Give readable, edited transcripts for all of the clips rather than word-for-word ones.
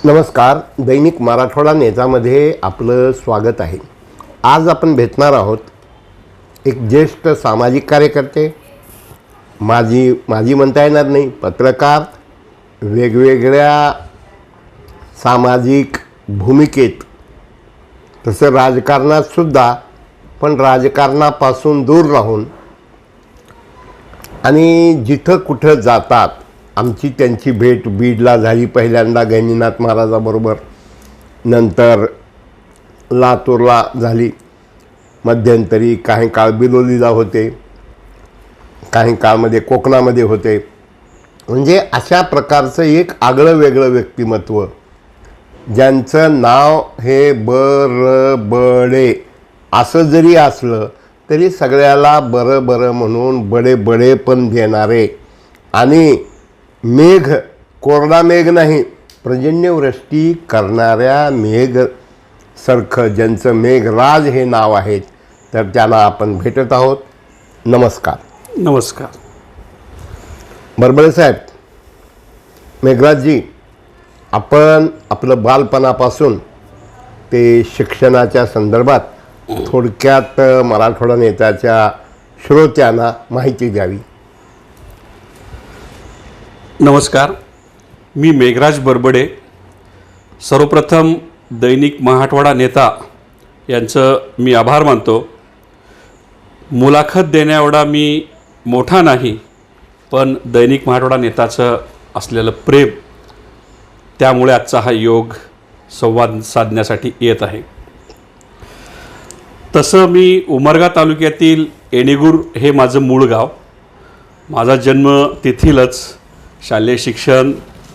नमस्कार. दैनिक मराठवाडा नेतामध्ये आपलं स्वागत आहे. आज आपण भेटणार आहोत एक ज्येष्ठ सामाजिक कार्यकर्ते, माजी म्हणता येणार नाही, पत्रकार, वेगवेगळ्या सामाजिक भूमिकेत, तसं राजकारणातसुद्धा, पण राजकारणापासून दूर राहून आणि जिथं कुठं जातात. आमची त्यांची भेट बीडला झाली पहिल्यांदा गहिनीनाथ महाराजाबरोबर, नंतर लातूरला झाली, मध्यंतरी काही काळ बिलोलीला होते, काही काळमध्ये कोकणामध्ये होते. म्हणजे अशा प्रकारचं एक आगळं वेगळं व्यक्तिमत्व, ज्यांचं नाव हे बडे असं जरी असलं तरी सगळ्याला बरं बरं म्हणून बडे पण देणारे आणि मेघ, कोरडा मेघ नाही, पर्जन्यवृष्टी करणाऱ्या मेघसारखं ज्यांचं मेघराज हे नाव आहे, तर त्यांना आपण भेटत आहोत. नमस्कार. नमस्कार. बरबडे साहेब, मेघराजजी, आपण आपलं बालपणापासून ते शिक्षणाच्या संदर्भात थोडक्यात मराठवाडा नेत्याच्या श्रोत्यांना माहिती द्यावी. नमस्कार. मी मेघराज बरबडे. सर्वप्रथम दैनिक मराठवाडा नेता यांचं मी आभार मानतो. मुलाखत देण्याएवढा मी मोठा नाही, पण दैनिक मराठवाडा नेताचं असलेलं प्रेम, त्यामुळे आजचा हा योग संवाद साधण्यासाठी येत आहे. तसं मी उमरगा तालुक्यातील येणेगूर हे माझं मूळ गाव. माझा जन्म तेथीलच, शालेय शिक्षण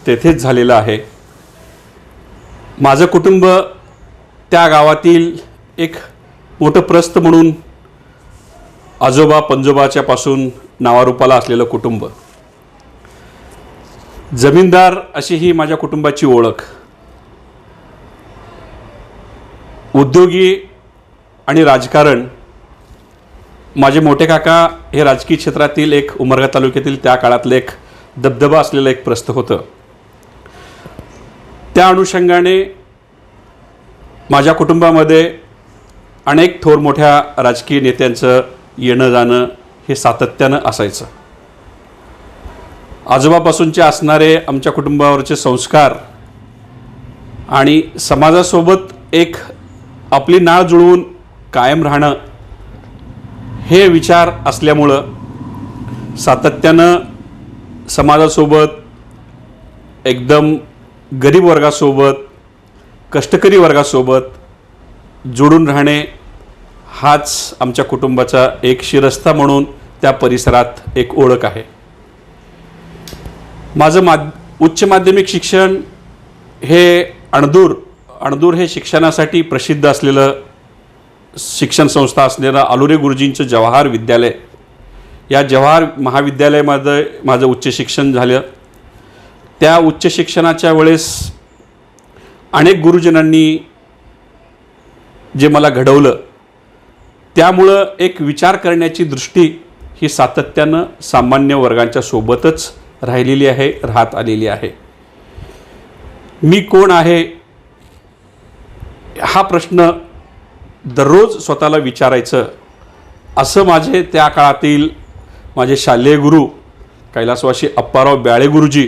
तेथेच झालेलं आहे. माझं कुटुंब त्या गावातील एक मोठं प्रस्थ म्हणून आजोबा पंजोबाच्या पासून नावारूपाला असलेलं कुटुंब. जमीनदार अशी ही माझ्या कुटुंबाची ओळख. उद्योगी आणि राजकारण, माझे मोठे काका हे राजकीय क्षेत्रातील एक उमरगा तालुक्यातील त्या काळातले एक दबदबा असलेलं एक प्रस्थ होतं. त्या अनुषंगाने माझ्या कुटुंबामध्ये अनेक थोर मोठ्या राजकीय नेत्यांचं येणं जाणं हे सातत्यानं असायचं. आजोबापासूनचे असणारे आमच्या कुटुंबावरचे संस्कार आणि समाजासोबत एक आपली नाळ जुळवून कायम राहणं हे विचार असल्यामुळं सातत्यानं समाजासोबत, एकदम गरीब वर्गासोबत, कष्टकरी वर्गासोबत जोडून राहणे हाच आमच्या कुटुंबाचा एक शिरस्ता म्हणून त्या परिसरात एक ओळख आहे. माझं उच्च माध्यमिक शिक्षण हे अणदूर हे शिक्षणासाठी प्रसिद्ध असलेलं शिक्षण संस्था असलेलं आलुरे गुरुजींचं जवाहर विद्यालय, या जवाहर महाविद्यालयामध्ये माझं उच्च शिक्षण झालं. त्या उच्च शिक्षणाच्या वेळेस अनेक गुरुजनांनी जे मला घडवलं, त्यामुळं एक विचार करण्याची दृष्टी ही सातत्यानं सामान्य वर्गांच्या सोबतच राहिलेली आहे, राहत आलेली आहे. मी कोण आहे हा प्रश्न दररोज स्वतःला विचारायचं, असं माझे त्या काळातील माझे शालेय गुरु कैलासवासी अप्पाराव ब्याळे गुरुजी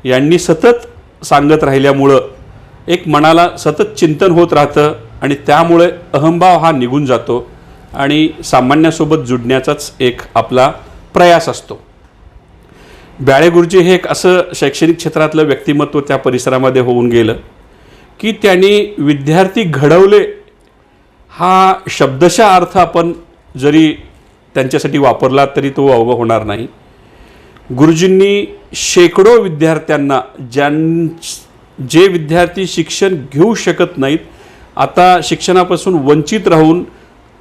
यांनी सतत सांगत राहिल्यामुळं एक मनाला सतत चिंतन होत राहतं आणि त्यामुळे अहंभाव हा निघून जातो आणि सामान्यासोबत जुडण्याचाच एक आपला प्रयास असतो. ब्याळे गुरुजी हे एक असं शैक्षणिक क्षेत्रातलं व्यक्तिमत्व त्या परिसरामध्ये होऊन गेलं की त्यांनी विद्यार्थी घडवले हा शब्दशः अर्थ आपण जरी त्यांच्यासाठी वापरला तरी तो अवघड होणार नाही. गुरुजींनी शेकडो विद्यार्थ्यांना, जे विद्यार्थी शिक्षण घेऊ शकत नाहीत, आता शिक्षणापासून वंचित राहून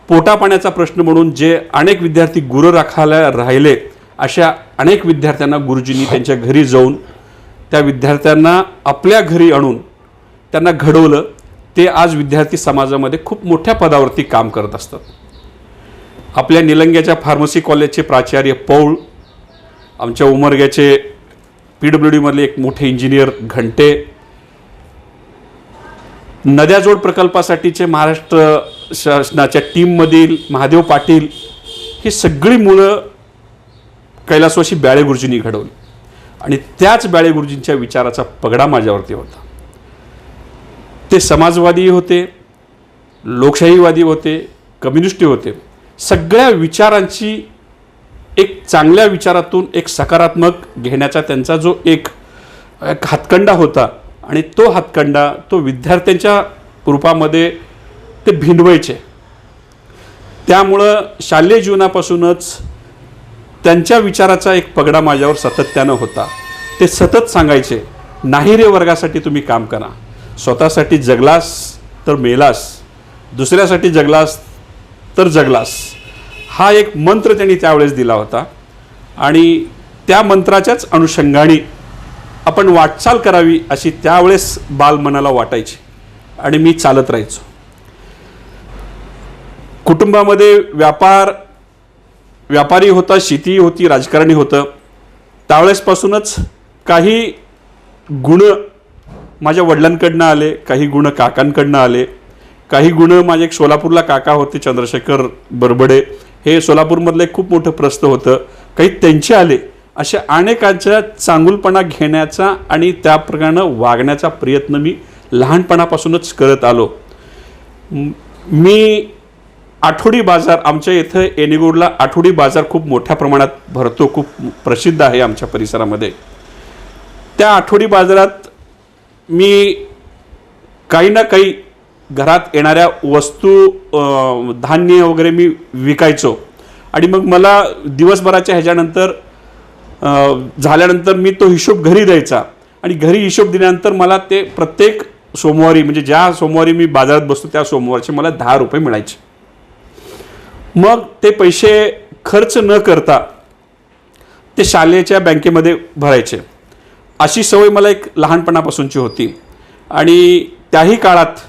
पोटापाण्याचा प्रश्न म्हणून जे अनेक विद्यार्थी गुरराखाला राहिले, अशा अनेक विद्यार्थ्यांना गुरुजींनी त्यांच्या घरी जाऊन त्या विद्यार्थ्यांना आपल्या घरी आणून त्यांना घडवलं. ते आज विद्यार्थी समाजामध्ये खूप मोठ्या पदावरती काम करत असतात. आपल्या निलंग्याच्या फार्मसी कॉलेजचे प्राचार्य पौळ, आमच्या उमरग्याचे PWDमधले एक मोठे इंजिनियर घंटे, नद्याजोड प्रकल्पासाठीचे महाराष्ट्र शासनाच्या टीममधील महादेव पाटील ही सगळी मुलं कैलासवासी ब्याळे गुरुजींनी घडवली आणि त्याच ब्याळे गुरुजींच्या विचाराचा पगडा माझ्यावरती होता. ते समाजवादी होते, लोकशाहीवादी होते, कम्युनिस्टी होते. सगळ्या विचारांची एक चांगल्या विचारातून एक सकारात्मक घेण्याचा त्यांचा जो एक हातखंडा होता आणि तो हातखंडा तो विद्यार्थ्यांच्या रूपामध्ये ते भिंडवायचे. त्यामुळं शालेय जीवनापासूनच त्यांच्या विचाराचा एक पगडा माझ्यावर सातत्यानं होता. ते सतत सांगायचे, नाही रे वर्गासाठी तुम्ही काम करा, स्वतःसाठी जगलास तर मेलास, दुसऱ्यासाठी जगलास तर जगलास. हा एक मंत्र त्यांनी त्यावेळेस दिला होता आणि त्या मंत्राच्याच अनुषंगाने आपण वाटचाल करावी अशी त्यावेळेस बालमनाला वाटायची आणि मी चालत राहायचो. कुटुंबामध्ये व्यापारी होता, शेती होती, राजकारणी होतं. त्यावेळेसपासूनच काही गुण माझ्या वडिलांकडनं आले, काही गुण काकांकडनं आले, काही गुण माझे एक सोलापूरला काका होते चंद्रशेखर बरबडे, हे सोलापूरमधलं एक खूप मोठं प्रस्थ होतं, काही त्यांचे आले. अशा अनेकांचा चांगुलपणा घेण्याचा आणि त्या प्रकारानं वागण्याचा प्रयत्न मी लहानपणापासूनच करत आलो. मी आठवडी बाजार, आमच्या इथं येणेगूरला आठवडी बाजार खूप मोठ्या प्रमाणात भरतो, खूप प्रसिद्ध आहे आमच्या परिसरामध्ये. त्या आठवडी बाजारात मी काही ना काही घरात येणाऱ्या वस्तू, धान्य वगैरे मी विकायचो आणि मग मला दिवसभराच्या ह्याच्यानंतर झाल्यानंतर मी तो हिशोब घरी द्यायचा आणि घरी हिशोब दिल्यानंतर मला ते प्रत्येक सोमवारी, म्हणजे ज्या सोमवारी मी बाजारात बसतो त्या सोमवारचे मला 10 रुपये मिळायचे. मग ते पैसे खर्च न करता ते शालेच्या बँकेमध्ये भरायचे. अशी सवय मला एक लहानपणापासूनची होती आणि त्याही काळात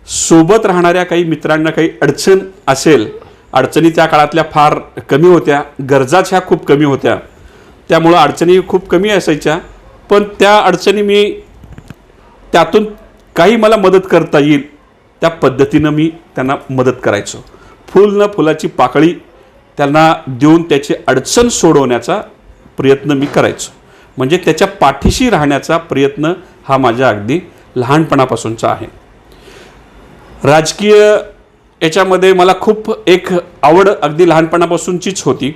सोबत राहणाऱ्या काही मित्रांना काही अडचण असेल, अडचणी त्या काळातल्या फार कमी होत्या, गरजाच ह्या खूप कमी होत्या, त्यामुळं अडचणी खूप कमी असायच्या. पण त्या अडचणी मी त्यातून काही मला मदत करता येईल त्या पद्धतीनं मी त्यांना मदत करायचो. फुल न फुलाची पाकळी त्यांना देऊन त्याची अडचण सोडवण्याचा प्रयत्न मी करायचो. म्हणजे त्याच्या पाठीशी राहण्याचा प्रयत्न हा माझ्या अगदी लहानपणापासूनचा आहे. राजकीय याच्यामध्ये मला खूप एक आवड अगदी लहानपणापासूनचीच होती.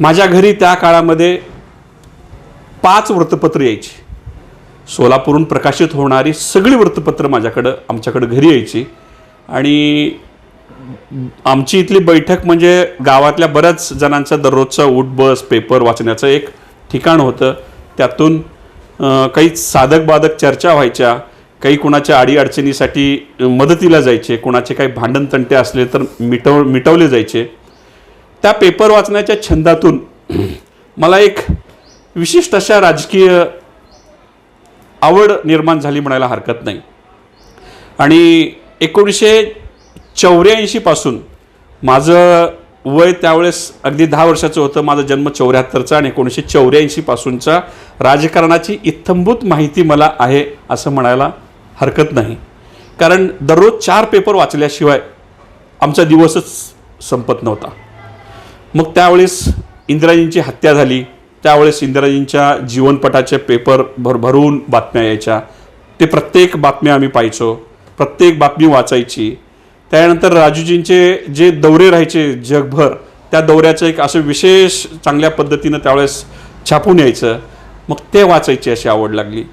माझ्या घरी त्या काळामध्ये 5 वृत्तपत्र यायची. सोलापूरहून प्रकाशित होणारी सगळी वृत्तपत्र आमच्याकडं घरी यायची आणि आमची इथली बैठक म्हणजे गावातल्या बऱ्याच जणांचा दररोजचा उठ बस पेपर वाचण्याचं एक ठिकाण होतं. त्यातून काही साधक बाधक चर्चा व्हायच्या, काही कुणाच्या अडीअडचणीसाठी मदतीला जायचे, कुणाचे काही भांडण तंटे असले तर मिटवले जायचे. त्या पेपर वाचण्याच्या छंदातून मला एक विशिष्ट अशा राजकीय आवड निर्माण झाली म्हणायला हरकत नाही. आणि 1984 पासून माझं वय त्यावेळेस अगदी 10 वर्षाचं होतं. माझा जन्म 74चा आणि 1984 पासूनचा राजकारणाची इत्थंभूत माहिती मला आहे असं म्हणायला हरकत नाही. कारण दररोज 4 पेपर वाचल्याशिवाय आमचा दिवसच संपत नव्हता. मग त्यावेळेस इंदिराजींची हत्या झाली. त्यावेळेस इंदिराजींच्या जीवनपटाचे पेपर भरभरून बातम्या यायच्या. ते प्रत्येक बातम्या आम्ही पाहायचो, प्रत्येक बातमी वाचायची. त्यानंतर राजूजींचे जे दौरे राहायचे जगभर, त्या दौऱ्याचं एक असं विशेष चांगल्या पद्धतीनं त्यावेळेस छापून यायचं. मग ते वाचायची अशी आवड लागली.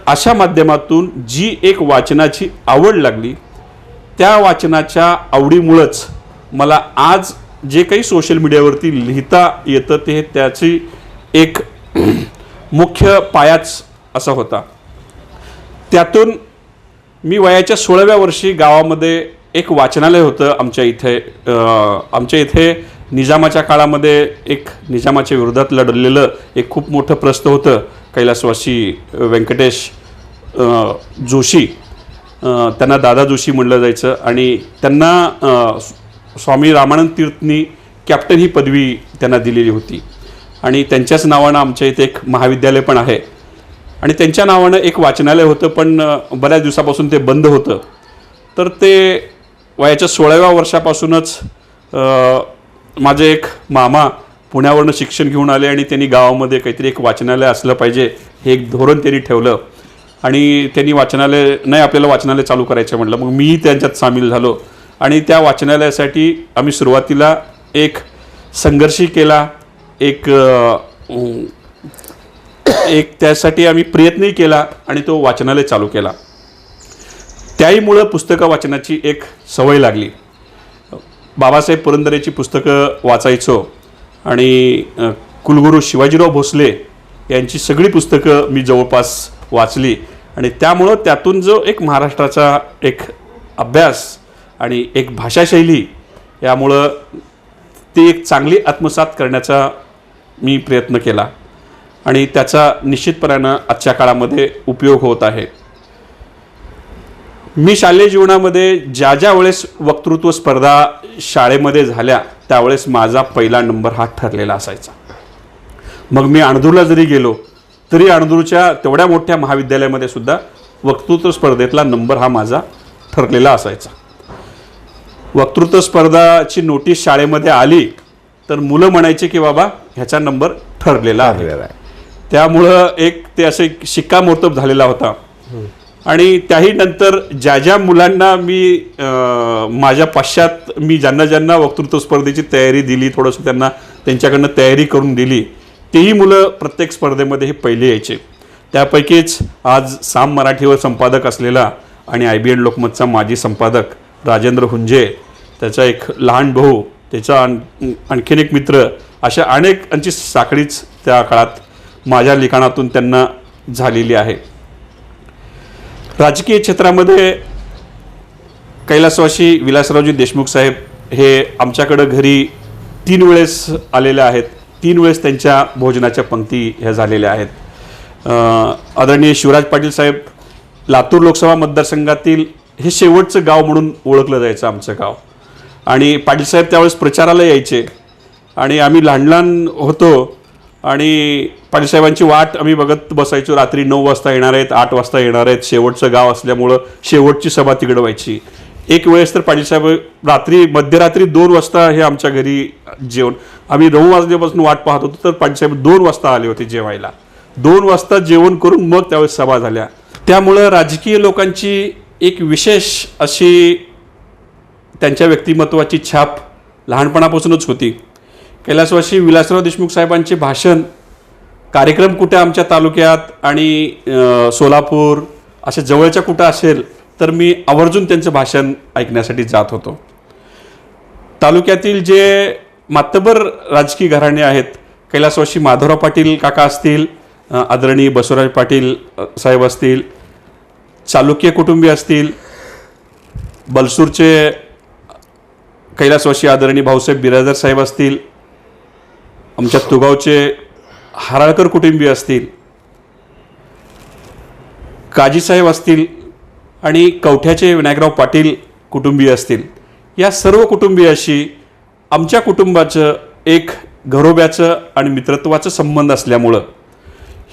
अशा माध्यमातून जी एक वाचनाची आवड लागली, त्या वाचनाच्या आवडीमुळंच मला आज जे काही सोशल मीडियावरती लिहिता येतं ते त्याची एक मुख्य पायाच असा होता. त्यातून मी वयाच्या 16व्या वर्षी गावामध्ये एक वाचनालय होतं आमच्या इथे निजामाच्या काळामध्ये एक निजामाच्या विरोधात लढलेलं एक खूप मोठं प्रस्थ होतं. कैलासवासी व्यंकटेश जोशी, त्यांना दादा जोशी म्हणलं जायचं आणि त्यांना स्वामी रामानंद तीर्थनी कॅप्टन ही पदवी त्यांना दिलेली होती आणि त्यांच्याच नावानं आमच्या इथे एक महाविद्यालय पण आहे. आणि त्यांच्या नावानं एक वाचनालय होतं, पण बऱ्याच दिवसापासून ते बंद होतं. तर ते वयाच्या 16व्या वर्षापासूनच माझे एक मामा पुण्यावरनं शिक्षण घेऊन आले आणि त्यांनी गावामध्ये काहीतरी एक वाचनालय असलं पाहिजे हे एक धोरण त्यांनी ठेवलं. आणि त्यांनी वाचनालय नाही, आपल्याला वाचनालय चालू करायचं म्हटलं. मग मीही त्यांच्यात सामील झालो आणि त्या वाचनालयासाठी आम्ही सुरुवातीला एक संघर्षही केला, एक त्यासाठी आम्ही प्रयत्नही केला आणि तो वाचनालय चालू केला. त्याहीमुळं पुस्तकं वाचनाची एक सवय लागली. बाबासाहेब पुरंदरेची पुस्तकं वाचायचो आणि कुलगुरू शिवाजीराव भोसले यांची सगळी पुस्तकं मी जवळपास वाचली आणि त्यामुळं त्यातून जो एक महाराष्ट्राचा एक अभ्यास आणि एक भाषाशैली, यामुळं ती एक चांगली आत्मसात करण्याचा मी प्रयत्न केला आणि त्याचा निश्चितपणानं आजच्या काळामध्ये उपयोग होत आहे. मी शालेय जीवनामध्ये ज्या ज्या वेळेस वक्तृत्व स्पर्धा शाळेमध्ये झाल्या त्यावेळेस माझा पहिला नंबर हा ठरलेला असायचा. मग मी अणदूरला जरी गेलो तरी अणदूरच्या तेवढ्या मोठ्या महाविद्यालयामध्ये सुद्धा वक्तृत्व स्पर्धेतला नंबर हा माझा ठरलेला असायचा. वक्तृत्व स्पर्धाची नोटीस शाळेमध्ये आली तर मुलं म्हणायचे की बाबा ह्याचा नंबर ठरलेला आहे. त्यामुळं एक ते असे शिक्कामोर्तब झालेला होता. आणि त्याही नंतर ज्या ज्या मुलांना मी माझ्या पश्चात मी ज्यांना वक्तृत्व स्पर्धेची तयारी दिली, थोडंसं त्यांना त्यांच्याकडनं तयारी करून दिली, तेही मुलं प्रत्येक स्पर्धेमध्ये हे पहिले यायचे. त्यापैकीच आज साम मराठीवर संपादक असलेला आणि IBN लोकमतचा माजी संपादक राजेंद्र हुंजे, त्याचा एक लहान भाऊ, त्याचा आणखीन एक मित्र, अशा अनेकांची साखळीच त्या काळात माझ्या लिखाणातून त्यांना झालेली आहे. राजकीय क्षेत्रामध्ये कैलासवासी विलासरावजी देशमुख साहेब हे आमच्याकडं घरी 3 वेळेस आलेले आहेत. 3 वेळेस त्यांच्या भोजनाच्या पंक्ती ह्या झालेल्या आहेत. आदरणीय शिवराज पाटील साहेब, लातूर लोकसभा मतदारसंघातील हे शेवटचं गाव म्हणून ओळखलं जायचं आमचं गाव. आणि पाटील साहेब त्यावेळेस प्रचाराला यायचे आणि आम्ही लहान लहान होतो आणि पाटील साहेबांची वाट आम्ही बघत बसायचो. रात्री 9 वाजता येणार आहेत, 8 वाजता येणार आहेत. शेवटचं गाव असल्यामुळं शेवटची सभा तिकडं व्हायची. एक वेळेस तर पाटील साहेब मध्यरात्री 2 वाजता हे आमच्या घरी जेवण, आम्ही 9 वाजल्यापासून वाट पाहत होतो, तर पाटील साहेब 2 वाजता आले होते जेवायला. 2 वाजता जेवण करून मग त्यावेळेस सभा झाल्या. त्यामुळं राजकीय लोकांची एक विशेष अशी त्यांच्या व्यक्तिमत्वाची छाप लहानपणापासूनच होती. कैलासवासी विलासराव देशमुख साहेबांचे भाषण कार्यक्रम कुठे आमच्या तालुक्यात आणि सोलापूर अशा जवळच्या कुठं असेल तर मी आवर्जून त्यांचं भाषण ऐकण्यासाठी जात होतो. तालुक्यातील जे मातबर राजकीय घराणे आहेत, कैलासवासी माधवराव पाटील काका असतील, आदरणीय बसवराज पाटील साहेब असतील, चालुक्य कुटुंबीय असतील, बलसूरचे कैलासवासी आदरणीय भाऊसाहेब बिराजदार साहेब असतील, आमच्या तुगावचे हाराळकर कुटुंबीय असतील, काजीसाहेब असतील आणि कवठ्याचे विनायकराव पाटील कुटुंबीय असतील, या सर्व कुटुंबियाशी आमच्या कुटुंबाचं एक घरोब्याचं आणि मित्रत्वाचं संबंध असल्यामुळं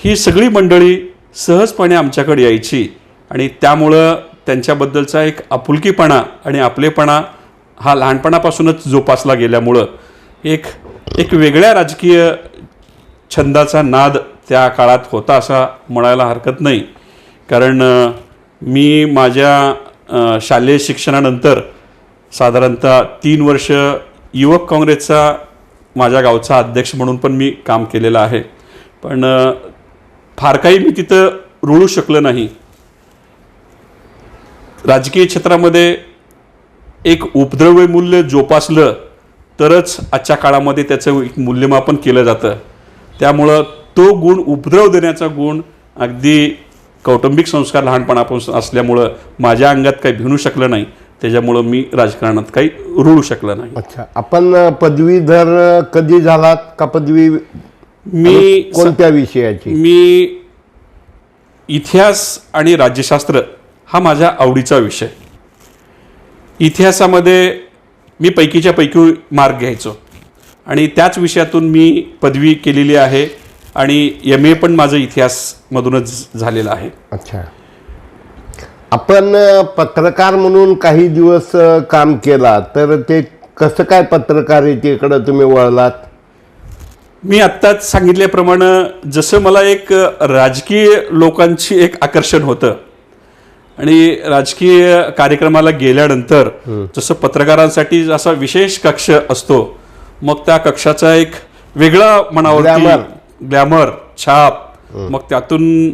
ही सगळी मंडळी सहजपणे आमच्याकडे यायची आणि त्यामुळं त्यांच्याबद्दलचा एक आपुलकीपणा आणि आपलेपणा हा लहानपणापासूनच जोपासला गेल्यामुळं एक वेगळ्या राजकीय छंदाचा नाद त्या काळात होता असा म्हणायला हरकत नाही. कारण मी माझ्या शालेय शिक्षणानंतर साधारणतः 3 वर्ष युवक काँग्रेसचा माझ्या गावचा अध्यक्ष म्हणून पण मी काम केलेलं आहे. पण फार काही मी तिथं रुळू शकलो नाही. राजकीय क्षेत्रामध्ये एक उपद्रव्य मूल्य जोपासलं तरच आजच्या काळामध्ये त्याचं एक मूल्यमापन केलं जातं. त्यामुळं तो गुण, उपद्रव देण्याचा गुण, अगदी कौटुंबिक संस्कार लहानपणापासून असल्यामुळं माझ्या अंगात काही भिनू शकलं नाही. त्याच्यामुळं मी राजकारणात काही रुळू शकलं नाही. अच्छा, आपण पदवीधर कधी झालात का? पदवी मी कोणत्या विषयाची? मी इतिहास आणि राज्यशास्त्र हा माझ्या आवडीचा विषय. इतिहासामध्ये मी पैकीच्या पैकी मार्क घ्यायचो आणि त्याच विषयातून मी पदवी केलेली आहे. आणि MA पण माझं इतिहासमधूनच झालेलं आहे. अच्छा. आपण पत्रकार म्हणून काही दिवस काम केला, तर ते कसं काय पत्रकारितेकडं तुम्ही वळलात? मी आत्ताच सांगितल्याप्रमाणे जसं मला एक राजकीय लोकांची एक आकर्षण होतं आणि राजकीय कार्यक्रमाला गेल्यानंतर जसं पत्रकारांसाठी असा विशेष कक्ष असतो, मग त्या कक्षाचा एक वेगळा मनावरती ग्लॅमर छाप, मग त्यातून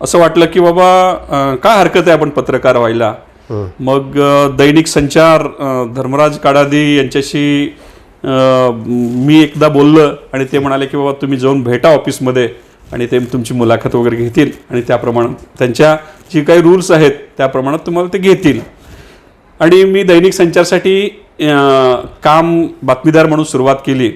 असं वाटलं की बाबा काय हरकत आहे आपण पत्रकार व्हायला. मग दैनिक संचार धर्मराज काडादी यांच्याशी मी एकदा बोललं आणि ते म्हणाले की बाबा तुम्ही जाऊन भेटा ऑफिसमध्ये आणि ते तुमची मुलाखत वगैरे घेतील आणि त्याप्रमाणे त्यांच्या जी काही रूल्स आहेत त्याप्रमाणे तुम्हाला ते घेतील. आणि मी दैनिक संचारसाठी काम बातमीदार म्हणून सुरुवात केली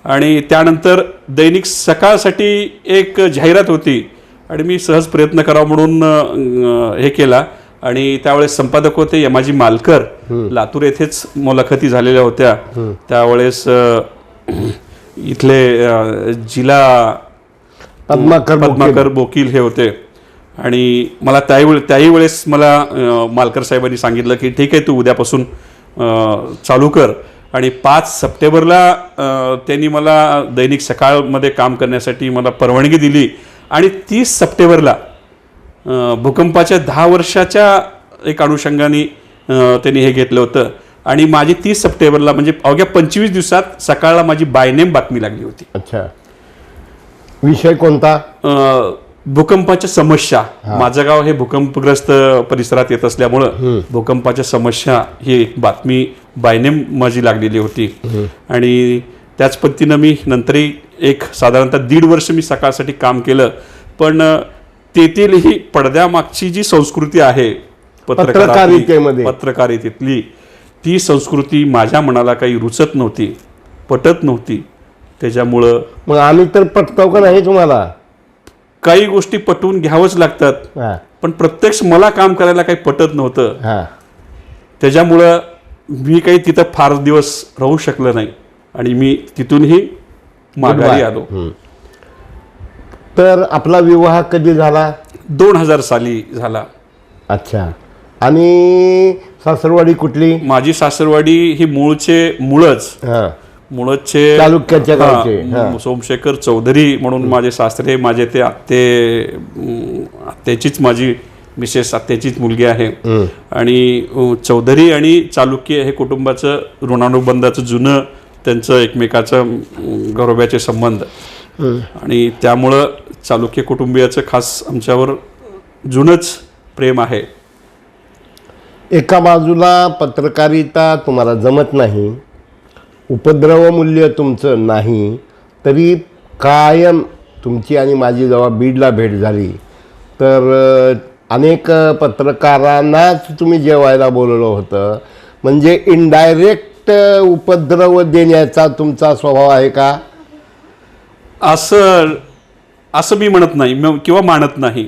आणि त्यानंतर दैनिक सकाळसाठी एक जाहिरात होती आणि मी सहज प्रयत्न करावा म्हणून हे केला आणि त्यावेळेस संपादक होते यमाजी मालकर, लातूर येथेच मुलाखती झालेल्या होत्या. त्यावेळेस इथले जिला पद्माकर बोकील हे होते आणि मला त्याही वेळेस मला मालकर साहेबांनी सांगितलं की ठीक आहे तू उद्यापासून चालू कर. आणि 5 सप्टेंबरला त्यांनी मला दैनिक सकाळमध्ये काम करण्यासाठी मला परवानगी दिली आणि 30 सप्टेंबरला भूकंपाच्या 10 वर्षाच्या एक अनुषंगाने त्यांनी हे घेतलं होतं आणि माझी 30 सप्टेंबरला म्हणजे अवघ्या 25 दिवसात सकाळला माझी बायनेम बातमी लागली होती. अच्छा. विषय कोणता? भूकंपाच्या समस्या. माझं गाव हे भूकंपग्रस्त परिसरात येत असल्यामुळं भूकंपाच्या समस्या ही एक बातमी बायनेम माझी लागलेली होती आणि त्याच पद्धतीनं मी नंतरही एक साधारणतः 1.5 वर्ष मी सकाळसाठी काम केलं. पण तेथील ही पडद्यामागची जी संस्कृती आहे पत्रकारितेतली ती संस्कृती माझ्या मनाला काही रुचत नव्हती, पटत नव्हती. त्याच्यामुळं मग आम्ही तर पटतो का नाही तुम्हाला? काही गोष्टी पटवून घ्यावंच लागतात, पण प्रत्यक्ष मला काम करायला काही पटत नव्हतं. त्याच्यामुळं मी काही तिथं फार दिवस राहू शकलो नाही आणि मी तिथूनही माघारी आलो. तर आपला विवाह कधी झाला? 2000 साली झाला. अच्छा. आणि सासरवाडी कुठली? माझी सासरवाडी ही मुळचे तालुक्याच्या गावचे सोमशेखर चौधरी म्हणून माझे सासरे, माझे ते आत्याचीच माझी मिसेस आत्याचीच मुलगी आहे. आणि चौधरी आणि चालुक्य हे कुटुंबाचं ऋणानुबंधाचं जुनं त्यांचं एकमेकाचं घरोब्याचे संबंध आणि त्यामुळं चालुक्य कुटुंबियाचं खास आमच्यावर जुनंच प्रेम आहे. एका बाजूला पत्रकारिता तुम्हाला जमत नाही, उपद्रव मूल्य तुमचं नाही, तरी कायम तुमची आणि माझी जेव्हा बीडला भेट झाली तर अनेक पत्रकारांनाच तुम्ही जेवायला बोलवलं होतं. म्हणजे इनडायरेक्ट उपद्रव देण्याचा तुमचा स्वभाव आहे का? असं मी म्हणत नाही किंवा मानत नाही.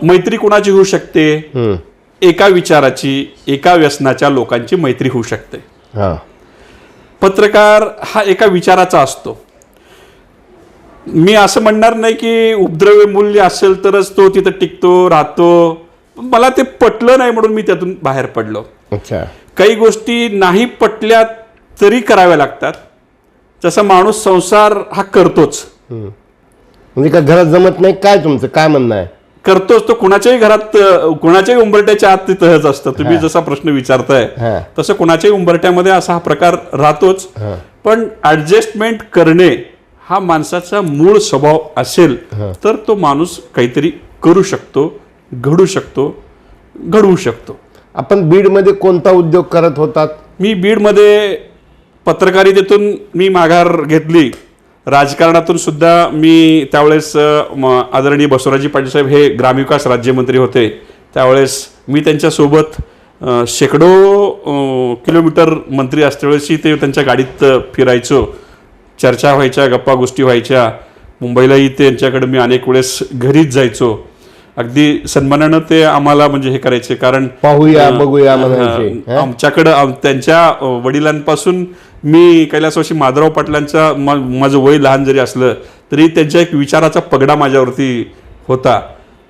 मैत्री कोणाची होऊ शकते? एका विचाराची, एका व्यसनाच्या लोकांची मैत्री होऊ शकते. पत्रकार हा एका विचाराचा असतो. मी असं म्हणणार नाही की उपद्रव्य मूल्य असेल तरच तो तिथं टिकतो राहतो. मला ते पटलं नाही म्हणून मी त्यातून बाहेर पडलो. अच्छा. काही गोष्टी नाही पटल्या तरी कराव्या लागतात. जसा माणूस संसार हा करतोच. म्हणजे का घरात जमत नाही काय? तुमचं काय म्हणणं आहे? करतोच तो. कुणाच्याही घरात, कुणाच्याही उंबरट्याच्या आत ते तहच असतं. तुम्ही जसा प्रश्न विचारताय तसं कुणाच्याही उंबरट्यामध्ये असा हा प्रकार राहतोच. पण ऍडजस्टमेंट करणे हा माणसाचा मूळ स्वभाव असेल तर तो माणूस काहीतरी करू शकतो, घडू शकतो. आपण बीडमध्ये कोणता उद्योग करत होतात? मी बीडमध्ये पत्रकारितेतून मी माघार घेतली. राजकारणातून सुद्धा मी त्यावेळेस आदरणीय बसवराजी पाटील साहेब हे ग्रामविकास राज्यमंत्री होते. त्यावेळेस मी त्यांच्यासोबत शेकडो किलोमीटर मंत्री असतेवेळेसही ते त्यांच्या गाडीत फिरायचो. चर्चा व्हायच्या, गप्पा गोष्टी व्हायच्या. मुंबईलाही त्यांच्याकडे मी अनेक वेळेस घरीच जायचो अगदी सन्मानानं ते आम्हाला म्हणजे हे करायचे, कारण पाहूया बघूया म्हणायचे. आमच्याकडं त्यांच्या वडिलांपासून मी कैलासवासी माधवराव पाटलांचा माझं वय लहान जरी असलं तरी त्यांच्या एक विचाराचा पगडा माझ्यावरती होता,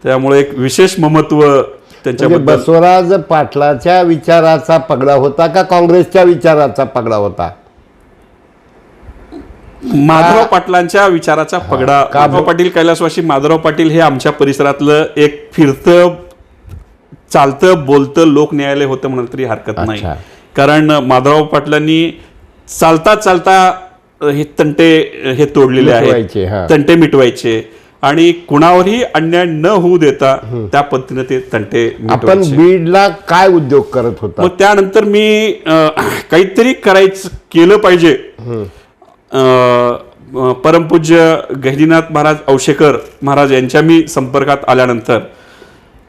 त्यामुळे एक विशेष ममत्व त्यांच्याबद्दल. बसवराज पाटलाच्या विचाराचा पगडा होता का काँग्रेसच्या विचाराचा पगडा होता? माधवराव पाटलांच्या विचाराचा पगडा. माधवराव पाटील, कैलासवासी माधवराव पाटील हे आमच्या परिसरातलं एक फिरतं चालतं बोलतं लोक न्यायालय होतं म्हणाल तरी हरकत नाही. कारण माधवराव पाटलांनी चालता चालता हे तंटे हे तोडलेले आहेत, तंटे मिटवायचे आणि कुणावरही अन्याय न होऊ देता त्या पद्धतीने ते तंटे आपण बीडला काय उद्योग करत होता? मग त्यानंतर मी काहीतरी करायचं केलं पाहिजे. परमपूज्य गहिनीनाथ महाराज औशेकर महाराज यांच्या मी संपर्कात आल्यानंतर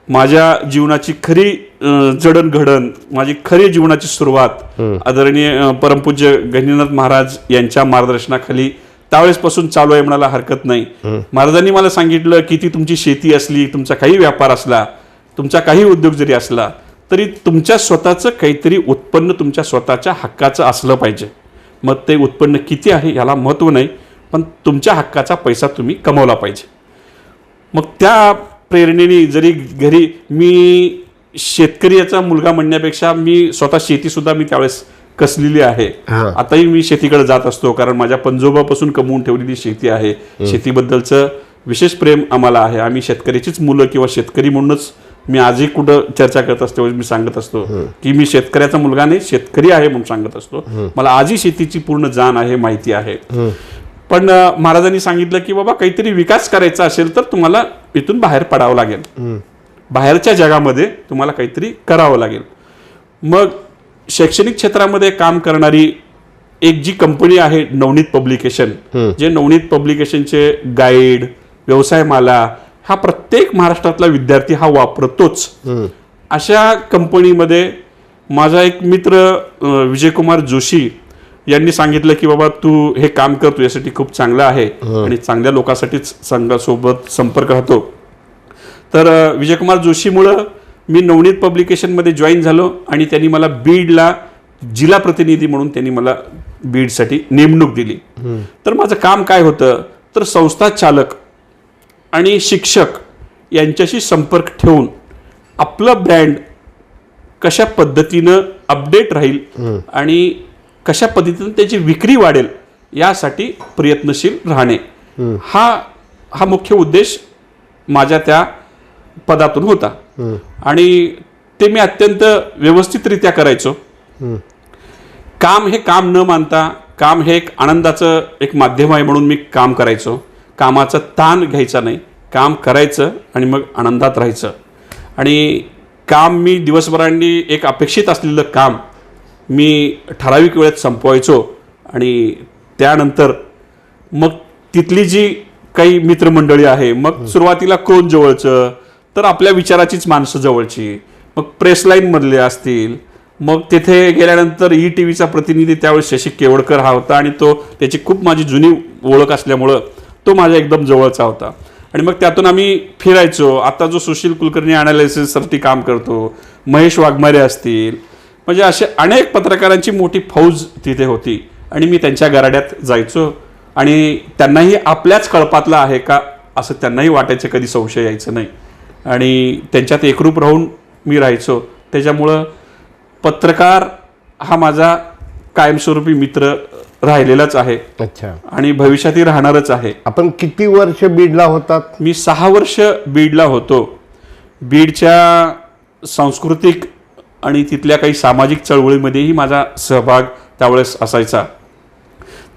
माझ्या जीवनाची खरी जडणघडण, माझी खरी जीवनाची सुरुवात आदरणीय परमपूज्य गहिनीनाथ महाराज यांच्या मार्गदर्शनाखाली त्यावेळेसपासून चालू आहे म्हणायला हरकत नाही. महाराजांनी मला सांगितलं की ती तुमची शेती असली, तुमचा काही व्यापार असला, तुमचा काही उद्योग जरी असला तरी तुमच्या स्वतःचं काहीतरी उत्पन्न तुमच्या स्वतःच्या हक्काचं असलं पाहिजे. मग ते उत्पन्न किती आहे याला महत्त्व नाही, पण तुमच्या हक्काचा पैसा तुम्ही कमवला पाहिजे. मग त्या प्रेरणेने जरी घरी मी शेतकरी याचा मुलगा म्हणण्यापेक्षा मी स्वतः शेतीसुद्धा मी त्यावेळेस कसलेली आहे. आताही मी शेतीकडे जात असतो, कारण माझ्या पंजोबापासून कमवून ठेवलेली शेती आहे. शेतीबद्दलचं विशेष प्रेम आम्हाला आहे. आम्ही शेतकऱ्याचीच मुलं किंवा शेतकरी म्हणूनच मी आजही कुठं चर्चा करत असतो मी सांगत असतो की मी शेतकऱ्याचा मुलगा नाही, शेतकरी आहे म्हणून सांगत असतो. मला आजही शेतीची पूर्ण जाण आहे, माहिती आहे. पण महाराजांनी सांगितलं की बाबा काहीतरी विकास करायचा असेल तर तुम्हाला इथून बाहेर पडावं लागेल, बाहेरच्या जगामध्ये तुम्हाला काहीतरी करावं लागेल. मग शैक्षणिक क्षेत्रामध्ये काम करणारी एक जी कंपनी आहे नवनीत पब्लिकेशन, जे नवनीत पब्लिकेशनचे गाईड, व्यवसायमाला हा प्रत्येक महाराष्ट्रातला विद्यार्थी हा वापरतोच. अशा कंपनीमध्ये माझा एक मित्र विजयकुमार जोशी यांनी सांगितलं की बाबा तू हे काम कर, तुझ्यासाठी खूप चांगलं आहे आणि चांगल्या लोकांसाठीच संघासोबत संपर्क राहतो. तर विजयकुमार जोशीमुळं मी नवनीत पब्लिकेशनमध्ये जॉईन झालो आणि त्यांनी मला बीडला जिल्हा प्रतिनिधी म्हणून त्यांनी मला बीडसाठी नेमणूक दिली. तर माझं काम काय होतं तर संस्था चालक आणि शिक्षक यांच्याशी संपर्क ठेवून आपलं ब्रँड कशा पद्धतीनं अपडेट राहील आणि कशा पद्धतीनं त्याची विक्री वाढेल यासाठी प्रयत्नशील राहणे हा मुख्य उद्देश माझ्या त्या पदातून होता. आणि ते मी अत्यंत व्यवस्थितरित्या करायचो. काम हे काम न मानता, काम हे एक आनंदाचं एक माध्यम आहे म्हणून मी काम करायचो. कामाचा ताण घ्यायचा नाही, काम करायचं आणि मग आनंदात राहायचं. आणि काम मी दिवसभरांनी एक अपेक्षित असलेलं काम मी ठराविक वेळेत संपवायचो. आणि त्यानंतर मग तिथली जी काही मित्रमंडळी आहे, मग सुरुवातीला कोण जवळचं तर आपल्या विचाराचीच माणसं जवळची, मग प्रेस लाईनमधले असतील, मग तिथे गेल्यानंतर ETVचा प्रतिनिधी त्यावेळेस शशी केवडकर हा होता आणि त्याची खूप माझी जुनी ओळख असल्यामुळं तो माझ्या एकदम जवळचा होता. आणि मग त्यातून आम्ही फिरायचो. आता जो सुशील कुलकर्णी अनालिसिससाठी काम करतो, महेश वाघमारे असतील, म्हणजे असे अनेक पत्रकारांची मोठी फौज तिथे होती. आणि मी त्यांच्या गराड्यात जायचो आणि त्यांनाही आपल्याच कळपातला आहे का असं त्यांनाही वाटायचं, कधी संशय यायचं नाही. आणि त्यांच्यात एकरूप राहून मी राहायचो. त्याच्यामुळं पत्रकार हा माझा कायमस्वरूपी मित्र राहिलेलाच आहे. अच्छा. आणि भविष्यातही राहणारच आहे. आपण किती वर्ष बीडला होतात? मी 6 वर्ष बीडला होतो. बीडच्या सांस्कृतिक आणि तिथल्या काही सामाजिक चळवळीमध्येही माझा सहभाग त्यावेळेस असायचा.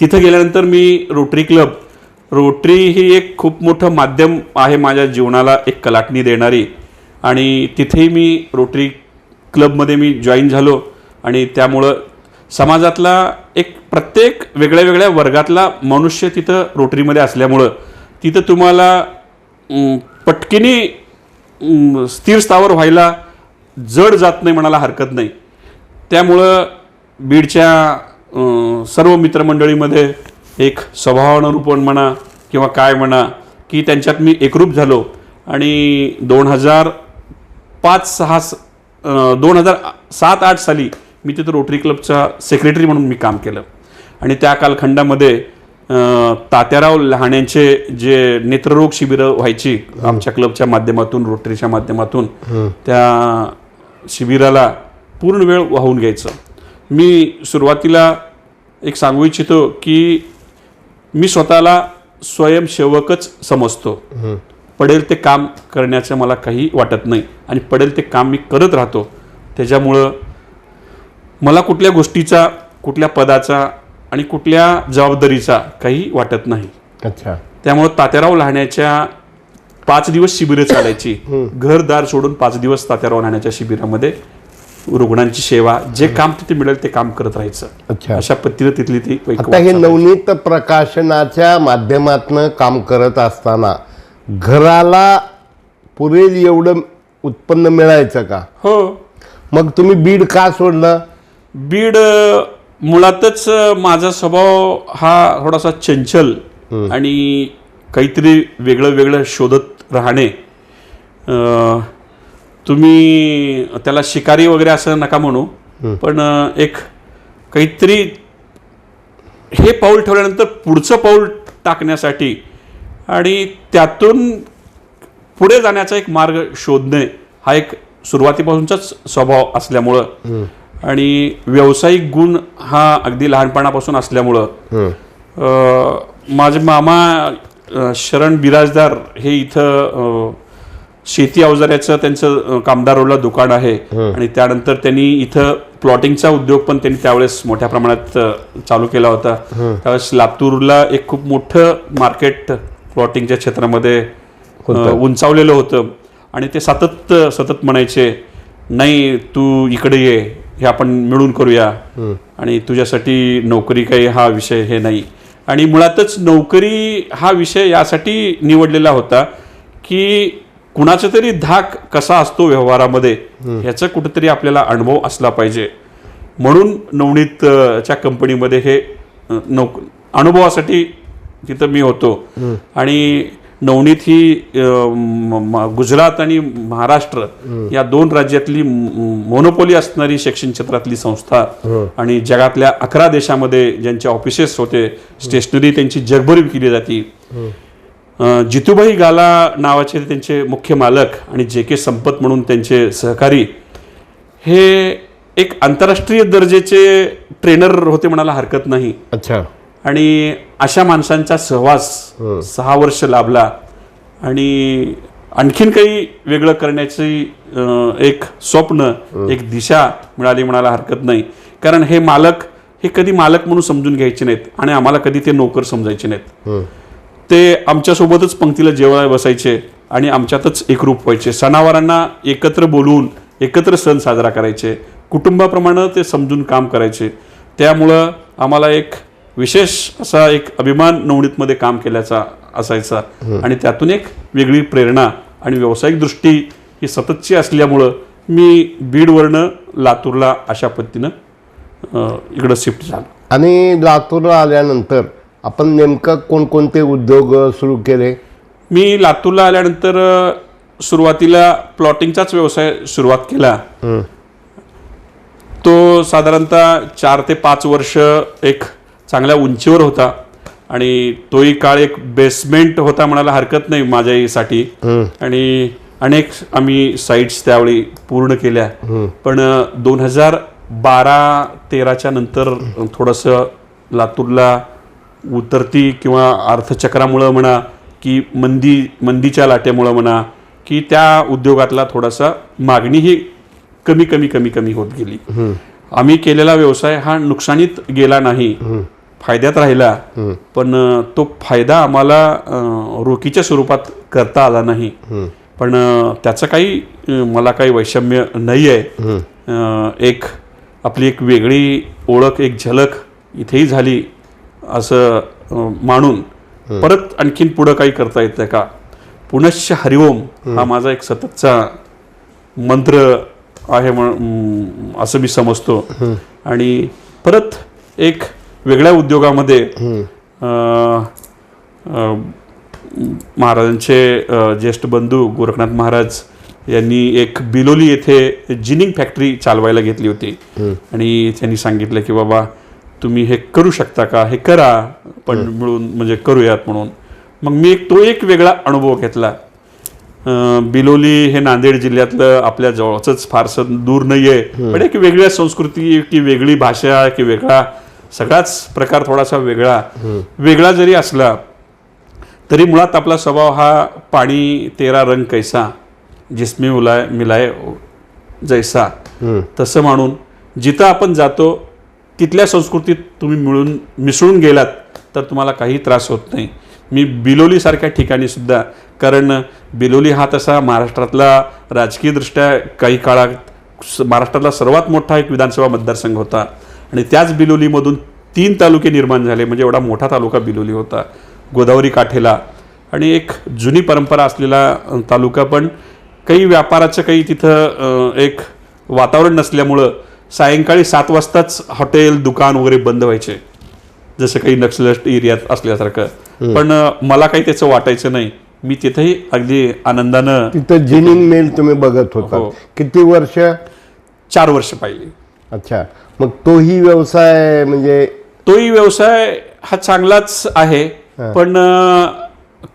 तिथं गेल्यानंतर मी रोटरी ही एक खूप मोठं माध्यम आहे माझ्या जीवनाला एक कलाटणी देणारी. आणि तिथेही मी रोटरी क्लबमध्ये मी जॉईन झालो. आणि त्यामुळं समाजातला एक प्रत्येक वेगळ्या वेगळ्या वर्गातला मनुष्य तिथं रोटरीमध्ये असल्यामुळं तिथं तुम्हाला पटकिनी स्थिर स्थावर व्हायला जड जात नाही म्हणायला हरकत नाही. त्यामुळं बीडच्या सर्व मित्रमंडळीमध्ये एक स्वभावानुरूपण म्हणा किंवा काय म्हणा की त्यांच्यात मी एकरूप झालो. आणि 2005-2007-8 साली मी तिथं रोटरी क्लबचा सेक्रेटरी म्हणून मी काम केलं. आणि त्या कालखंडामध्ये तात्याराव लहाण्यांचे जे नेत्ररोग शिबिरं व्हायची आमच्या क्लबच्या माध्यमातून, रोटरीच्या माध्यमातून, त्या शिबिराला पूर्ण वेळ वाहून घ्यायचं. मी सुरुवातीला एक सांगू इच्छितो की मी स्वतःला स्वयंसेवकच समजतो. पडेल ते काम करण्याचं मला काही वाटत नाही आणि पडेल ते काम मी करत राहतो. त्याच्यामुळं मला कुठल्या गोष्टीचा, कुठल्या पदाचा आणि कुठल्या जबाबदारीचा काही वाटत नाही. अच्छा. त्यामुळं तात्याराव लहाण्याच्या 5 दिवस शिबिरं चालायची. घरदार सोडून 5 दिवस तात्याराव लहाण्याच्या शिबिरामध्ये रुग्णांची सेवा, जे काम तिथे मिळेल ते काम करत राहायचं. अच्छा. अशा पद्धतीने तिथली ती आता हे नवनीत प्रकाशनाच्या माध्यमातून काम करत असताना घराला पुरेल एवढं उत्पन्न मिळायचं का? हो. मग तुम्ही बीड का सोडलं? बीड मुळातच माझा स्वभाव हा थोडासा चंचल आणि काहीतरी वेगळं वेगळं शोधत राहणे. तुम्ही त्याला शिकारी वगैरे असं नका म्हणू, पण एक काहीतरी हे पाऊल ठेवल्यानंतर पुढचं पाऊल टाकण्यासाठी आणि त्यातून पुढे जाण्याचा एक मार्ग शोधणे हा एक सुरुवातीपासूनचाच स्वभाव असल्यामुळं आणि व्यावसायिक गुण हा अगदी लहानपणापासून असल्यामुळं माझे मामा शरण बिराजदार हे इथं शेती अवजाऱ्याचं त्यांचं कामदार रोडला दुकान आहे आणि त्यानंतर त्यांनी इथं प्लॉटिंगचा उद्योग पण त्यांनी त्यावेळेस मोठ्या प्रमाणात चालू केला होता. त्यावेळेस लातूरला एक खूप मोठं मार्केट प्लॉटिंगच्या क्षेत्रामध्ये उंचावलेलं होतं आणि ते सतत म्हणायचे, नाही तू इकडे ये, हे आपण मिळून करूया आणि तुझ्यासाठी नोकरी काही हा विषय हे नाही. आणि मुळातच नोकरी हा विषय यासाठी निवडलेला होता की कुणाचा तरी धाक कसा असतो व्यवहारामध्ये ह्याचा कुठेतरी आपल्याला अनुभव असला पाहिजे. म्हणून नवनीतच्या कंपनीमध्ये हे अनुभवासाठी तिथं मी होतो. आणि नवनीत ही गुजरात आणि महाराष्ट्र या 2 राज्यातली मोनोपोली असणारी शिक्षण क्षेत्रातली संस्था आणि जगातल्या 11 देशामध्ये ज्यांचे ऑफिसेस होते, स्टेशनरी त्यांची जगभर विकली जाती. जितूभाई गाला नावाचे त्यांचे मुख्य मालक आणि जे.के. संपत म्हणून त्यांचे सहकारी हे एक आंतरराष्ट्रीय दर्जाचे ट्रेनर होते म्हणायला हरकत नाही. अच्छा. आणि अशा माणसांचा सहवास 6 वर्ष लाभला आणि आणखीन काही वेगळं करण्याची एक स्वप्न, एक दिशा मिळाली म्हणायला हरकत नाही. कारण हे मालक हे कधी मालक म्हणून समजून घ्यायचे नाहीत आणि आम्हाला कधी ते नोकर समजायचे नाहीत. ते आमच्यासोबतच पंक्तीला जेवायला बसायचे आणि आमच्यातच एकरूप व्हायचे. सणावारांना एकत्र बोलवून एकत्र सण साजरा करायचे. कुटुंबाप्रमाणे ते समजून काम करायचे. त्यामुळं आम्हाला एक विशेष असा एक अभिमान नवनीतमध्ये काम केल्याचा असायचा आणि त्यातून एक वेगळी प्रेरणा आणि व्यावसायिक दृष्टी ही सततची असल्यामुळं मी बीडवरनं लातूरला अशा पद्धतीनं इकडं शिफ्ट झालो. आणि लातूरला आल्यानंतर आपण नेमकं कोणकोणते उद्योग सुरू केले? मी लातूरला आल्यानंतर सुरुवातीला प्लॉटिंगचाच व्यवसाय सुरुवात केला. तो साधारणतः 4 ते 5 वर्ष एक चांगल्या उंचीवर होता आणि तोही काळ एक बेसमेंट होता म्हणायला हरकत नाही माझ्यासाठी. आणि अनेक आम्ही साईट्स त्यावेळी पूर्ण केल्या. पण 2012-13च्या नंतर थोडंसं लातूरला उतरती किंवा अर्थचक्रामुळं म्हणा की मंदीच्या लाटेमुळं म्हणा की त्या उद्योगातला थोडासा मागणी ही कमी होत गेली. आम्ही केलेला व्यवसाय हा नुकसानीत गेला नाही, फायद्यात राहिला. पण तो फायदा आम्हाला रोखीच्या स्वरूपात करता आला नाही. पण त्याचं काही मला काही वैषम्य नाही आहे. एक आपली एक वेगळी ओळख, एक झलक इथेही झाली असं मानून परत आणखीन पुढं काही करता येतं का? पुनश्च हरिओम हा माझा एक सततचा मंत्र आहे असं मी समजतो. आणि परत एक वेगळ्या उद्योगामध्ये महाराजांचे ज्येष्ठ बंधू गोरखनाथ महाराज यांनी एक बिलोली येथे जिनिंग फॅक्टरी चालवायला घेतली होती आणि त्यांनी सांगितलं की बाबा तुम्ही हे करू शकता का, हे करा पण मिळून म्हणजे करूयात म्हणून. मग मी तो एक वेगळा अनुभव घेतला. बिलोली हे नांदेड जिल्ह्यातलं आपल्या जवळच फारसं दूर नाही आहे, पण एक वेगळ्या संस्कृती की वेगळी भाषा की वेगळा सगळाच प्रकार थोडासा वेगळा जरी असला तरी मुळात आपला स्वभाव हा पाणी तेरा रंग कैसा जिसमें मिलाय जैसा तसं म्हणून जिथं आपण जातो तिथल्या संस्कृतीत तुम्ही मिसळून गेलात तर तुम्हाला काही त्रास होत नाही. मी बिलोलीसारख्या ठिकाणी सुद्धा, कारण बिलोली हा तसा महाराष्ट्रातला राजकीयदृष्ट्या काही काळात महाराष्ट्रातला सर्वात मोठा एक विधानसभा मतदारसंघ होता आणि त्याच बिलोलीमधून 3 तालुके निर्माण झाले. म्हणजे एवढा मोठा तालुका बिलोली होता गोदावरी काठेला आणि एक जुनी परंपरा असलेला तालुका, पण काही व्यापाराचं काही तिथं एक वातावरण नसल्यामुळं सायंकाळी 7 वाजताच हॉटेल दुकान वगैरे बंद व्हायचे, जसं काही नक्षलस्ट एरियात असल्यासारखं. पण मला काही त्याचं वाटायचं नाही. मी तिथेही अगदी आनंदानं तिथं जिनिंग मिल तुम्ही बघत होता. किती वर्ष? 4 वर्ष पाहिली. अच्छा, मग तोही व्यवसाय म्हणजे तोही व्यवसाय हा चांगलाच आहे, पण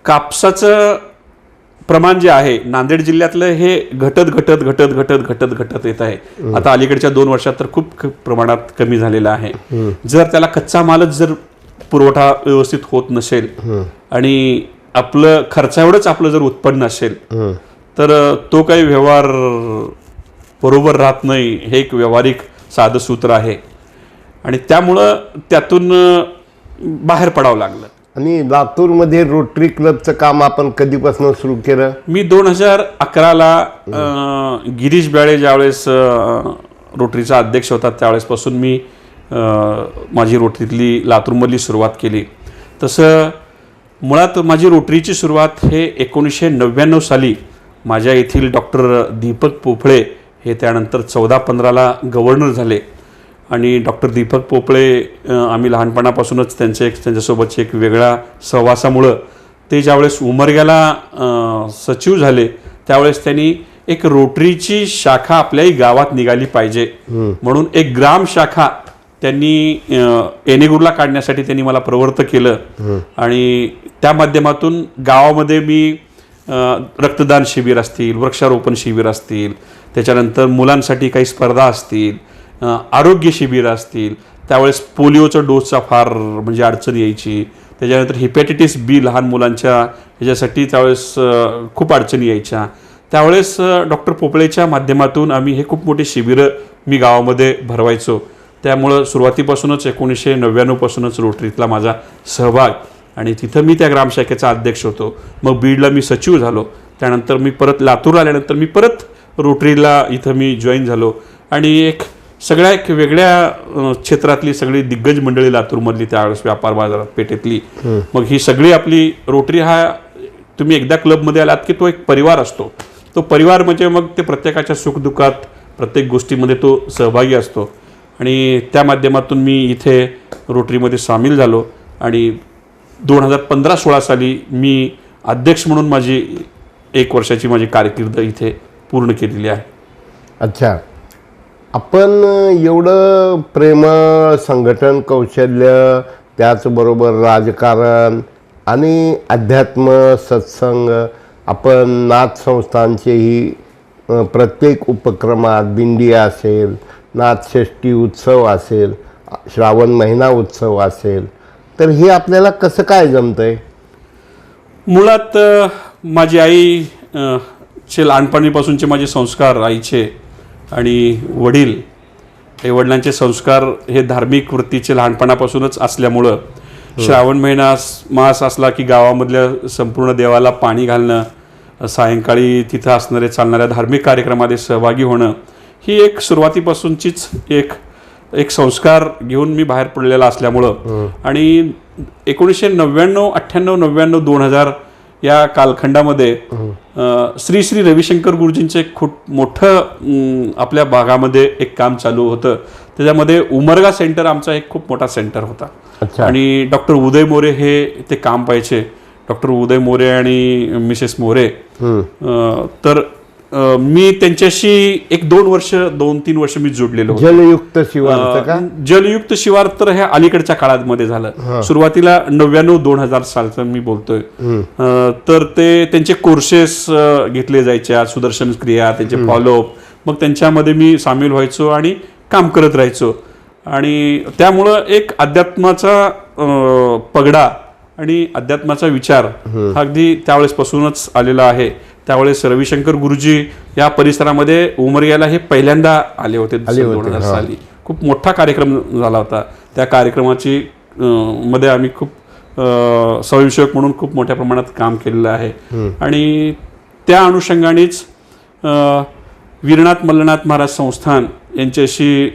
कापसाचं प्रमाण जे आहे नांदेड जिल्ह्यातलं हे घटत येत आहे. आता अलीकडच्या 2 वर्षात तर खूप प्रमाणात कमी झालेलं आहे. जर त्याला कच्चा मालच जर पुरवठा व्यवस्थित होत नसेल आणि आपलं खर्चा एवढंच आपलं जर उत्पन्न असेल तर तो काही व्यवहार बरोबर राहत नाही. हे एक व्यावहारिक साधं सूत्र आहे आणि त्यामुळं त्यातून बाहेर पडावं लागलं. आणि लातूरमध्ये रोटरी क्लबचं काम आपण कधीपासून सुरू केलं? मी 2011ला गिरीश ब्याळे ज्यावेळेस रोटरीचा अध्यक्ष होता त्यावेळेसपासून मी माझी रोटरीतली लातूरमधली सुरुवात केली. तसं मुळात माझी रोटरीची सुरुवात हे 1999 साली माझ्या येथील डॉक्टर दीपक पोफळे हे त्यानंतर 14-15ला गव्हर्नर झाले आणि डॉक्टर दीपक पोफळे आम्ही लहानपणापासूनच त्यांच्यासोबतचे एक वेगळा सहवासामुळं ते ज्यावेळेस उमरग्याला सचिव झाले त्यावेळेस त्यांनी एक रोटरीची शाखा आपल्याही गावात निघाली पाहिजे म्हणून एक ग्राम शाखा त्यांनी येणेगूरला काढण्यासाठी त्यांनी मला प्रवृत्त केलं आणि त्या माध्यमातून गावामध्ये मी रक्तदान शिबिर असतील, वृक्षारोपण शिबिर असतील, त्याच्यानंतर मुलांसाठी काही स्पर्धा असतील, आरोग्य शिबिर असतील, त्यावेळेस पोलिओचा डोसचा फार म्हणजे अडचण यायची, त्याच्यानंतर हिपॅटायटिस बी लहान मुलांच्या ह्याच्यासाठी त्यावेळेस खूप अडचणी यायच्या. त्यावेळेस डॉक्टर पोपळेच्या माध्यमातून आम्ही हे खूप मोठे शिबिरं मी गावामध्ये भरवायचो. त्यामुळं सुरुवातीपासूनच 1999 पासूनच रोटरीतला माझा सहभाग आणि तिथं मी त्या ग्रामशाखेचा अध्यक्ष होतो. मग बीडला मी सचिव झालो. त्यानंतर मी परत लातूरला आल्यानंतर मी परत रोटरीला इथं मी जॉईन झालो आणि एक वेगळ्या क्षेत्रातली सगळी दिग्गज मंडळी लातूरमधली त्यावेळेस व्यापार बाजारात पेठेतली मग ही सगळी आपली रोटरी हा तुम्ही एकदा क्लबमध्ये आलात की तो एक परिवार असतो. तो परिवार म्हणजे मग ते प्रत्येकाच्या सुखदुःखात प्रत्येक गोष्टीमध्ये तो सहभागी असतो आणि त्या माध्यमातून मी इथे रोटरीमध्ये सामील झालो आणि 2015-16 साली मी अध्यक्ष म्हणून माझी 1 वर्षाची माझी कारकीर्द इथे पूर्ण केलेली आहे. अच्छा, आपण एवढं प्रेमळ संघटन कौशल्य त्याचबरोबर राजकारण आणि अध्यात्म सत्संग आपण नाथ संस्थांचेही प्रत्येक उपक्रमात दिंडी असेल, नाथषष्ठी उत्सव असेल, श्रावण महिना उत्सव असेल, तर हे आपल्याला कसं काय जमतंय? मुळात माझी आई चे लहानपणीपासूनचे माझे संस्कार आईचे आणि वडील हे वडिलांचे संस्कार हे धार्मिक वृत्तीचे लहानपणापासूनच असल्यामुळं श्रावण मास असला की गावामधल्या संपूर्ण देवाला पाणी घालणं, सायंकाळी तिथं असणारे चालणाऱ्या धार्मिक कार्यक्रमामध्ये सहभागी होणं ही एक सुरुवातीपासूनचीच एक संस्कार घेऊन मी बाहेर पडलेला असल्यामुळं आणि 1999, 98, 99, 2000 या कालखंडामध्ये श्री श्री रविशंकर गुरुजींचं एक खूप मोठं आपल्या भागामध्ये एक काम चालू होतं. त्याच्यामध्ये उमरगा सेंटर आमचा एक खूप मोठा सेंटर होता आणि डॉक्टर उदय मोरे हे ते काम पाहायचे. डॉक्टर उदय मोरे आणि मिसेस मोरे. तर मी त्यांच्याशी एक 2-3 वर्ष मी जोडलेलो होतो. जलयुक्त शिवार का? जलयुक्त शिवार तर हे अलीकडच्या काळामध्ये झालं. सुरुवातीला 99-2000 सालचं मी बोलतोय. तर ते त्यांचे कोर्सेस घेतले जायचे, सुदर्शन क्रिया, त्यांचे फॉलोअप, मग त्यांच्यामध्ये मी सामील व्हायचो आणि काम करत राहायचो. आणि त्यामुळं एक अध्यात्माचा पगडा आणि अध्यात्माचा विचार हा अगदी त्यावेळेसपासूनच आलेला आहे. त्यावेळेस रविशंकर गुरुजी या परिसरामध्ये उमरग्याला हे पहिल्यांदा आले होते 2000 साली. खूप मोठा कार्यक्रम झाला होता. त्या कार्यक्रमाची मध्ये आम्ही खूप स्वयंसेवक म्हणून खूप मोठ्या प्रमाणात काम केलेलं आहे. आणि त्या अनुषंगानेच वीरनाथ मल्लनाथ महाराज संस्थान यांच्याशी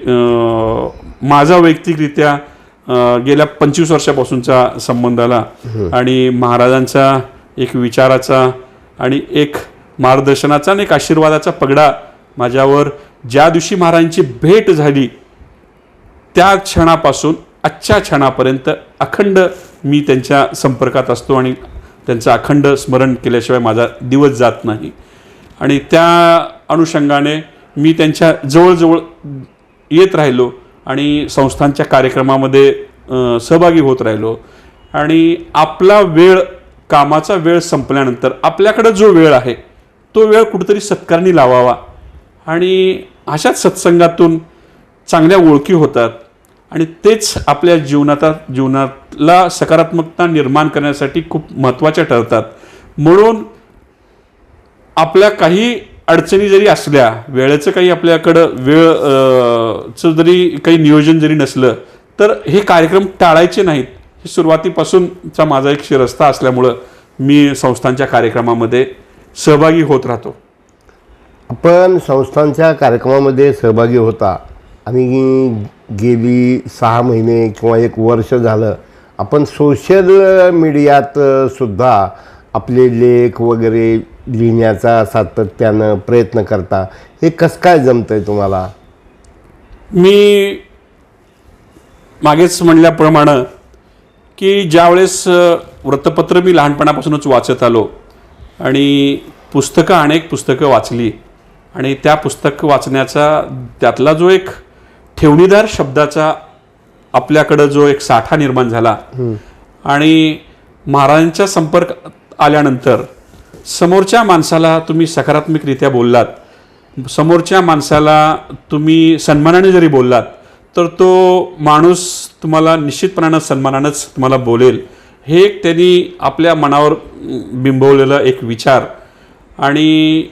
माझा वैयक्तिकरित्या गेल्या 25 वर्षापासूनचा संबंध आला. आणि महाराजांचा एक विचाराचा आणि एक मार्गदर्शनाचा आणि एक आशीर्वादाचा पगडा माझ्यावर ज्या दिवशी महाराजांची भेट झाली त्या क्षणापासून आजच्या क्षणापर्यंत अखंड मी त्यांच्या संपर्कात असतो आणि त्यांचं अखंड स्मरण केल्याशिवाय माझा दिवस जात नाही. आणि त्या अनुषंगाने मी त्यांच्या जवळजवळ येत राहिलो आणि संस्थांच्या कार्यक्रमामध्ये सहभागी होत राहिलो. आणि आपला वेळ, कामाचा वेळ संपल्यानंतर आपल्याकडे जो वेळ आहे तो वेळ कुठेतरी सत्कारणी लावावा. आणि अशाच सत्संगातून चांगल्या ओळखी होतात आणि तेच आपल्या जीवनातला सकारात्मकता निर्माण करण्यासाठी खूप महत्त्वाच्या ठरतात. म्हणून आपल्या काही अडचणी जरी असल्या, वेळेचं काही आपल्याकडं वेळचं जरी काही नियोजन जरी नसलं तर हे कार्यक्रम टाळायचे नाहीत. हे सुरुवातीपासूनचा माझा एक शिरस्ता असल्यामुळं मी संस्थांच्या कार्यक्रमामध्ये सहभागी होत राहतो. आपण संस्थांच्या कार्यक्रमामध्ये सहभागी होता आणि गेली 6 महिने किंवा 1 वर्ष झालं आपण सोशल मीडियात सुद्धा आपले लेख वगैरे लिहिण्याचा सातत्यानं प्रयत्न करता. हे कसं काय जमतंय तुम्हाला? मी मागेच म्हणल्याप्रमाणे की ज्यावेळेस वृत्तपत्र मी लहानपणापासूनच वाचत आलो आणि अनेक पुस्तकं वाचली आणि त्या पुस्तक वाचण्याचा त्यातला जो एक ठेवणीदार शब्दाचा आपल्याकडं जो एक साठा निर्माण झाला आणि महाराजांच्या संपर्कात आल्यानंतर समोरच्या माणसाला तुम्ही सकारात्मकरित्या बोललात, समोरच्या माणसाला तुम्ही सन्मानाने जरी बोललात तर तो माणूस तुम्हाला निश्चितपणानं सन्मानानंच तुम्हाला बोलेल. हे एक त्यांनी आपल्या मनावर बिंबवलेला एक विचार आणि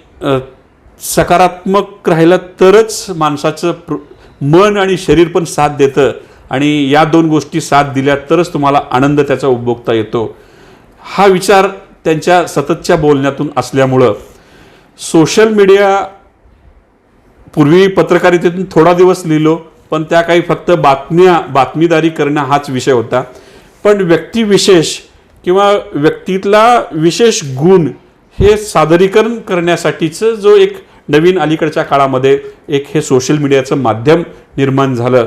सकारात्मक राहिलं तरच माणसाचं मन आणि शरीर पण साथ देतं आणि या 2 गोष्टी साथ दिल्या तरच तुम्हाला आनंद त्याचा उपभोगता येतो. हा विचार त्यांच्या सततच्या बोलण्यातून असल्यामुळं सोशल मीडिया, पूर्वी पत्रकारितेतून थोडा दिवस लिहिलो पण त्या काही फक्त बातमीदारी करणं हाच विषय होता. पण व्यक्तिविशेष किंवा व्यक्तीतला विशेष गुण हे सादरीकरण करण्यासाठीचं जो एक नवीन अलीकडच्या काळामध्ये एक हे सोशल मीडियाचं माध्यम निर्माण झालं.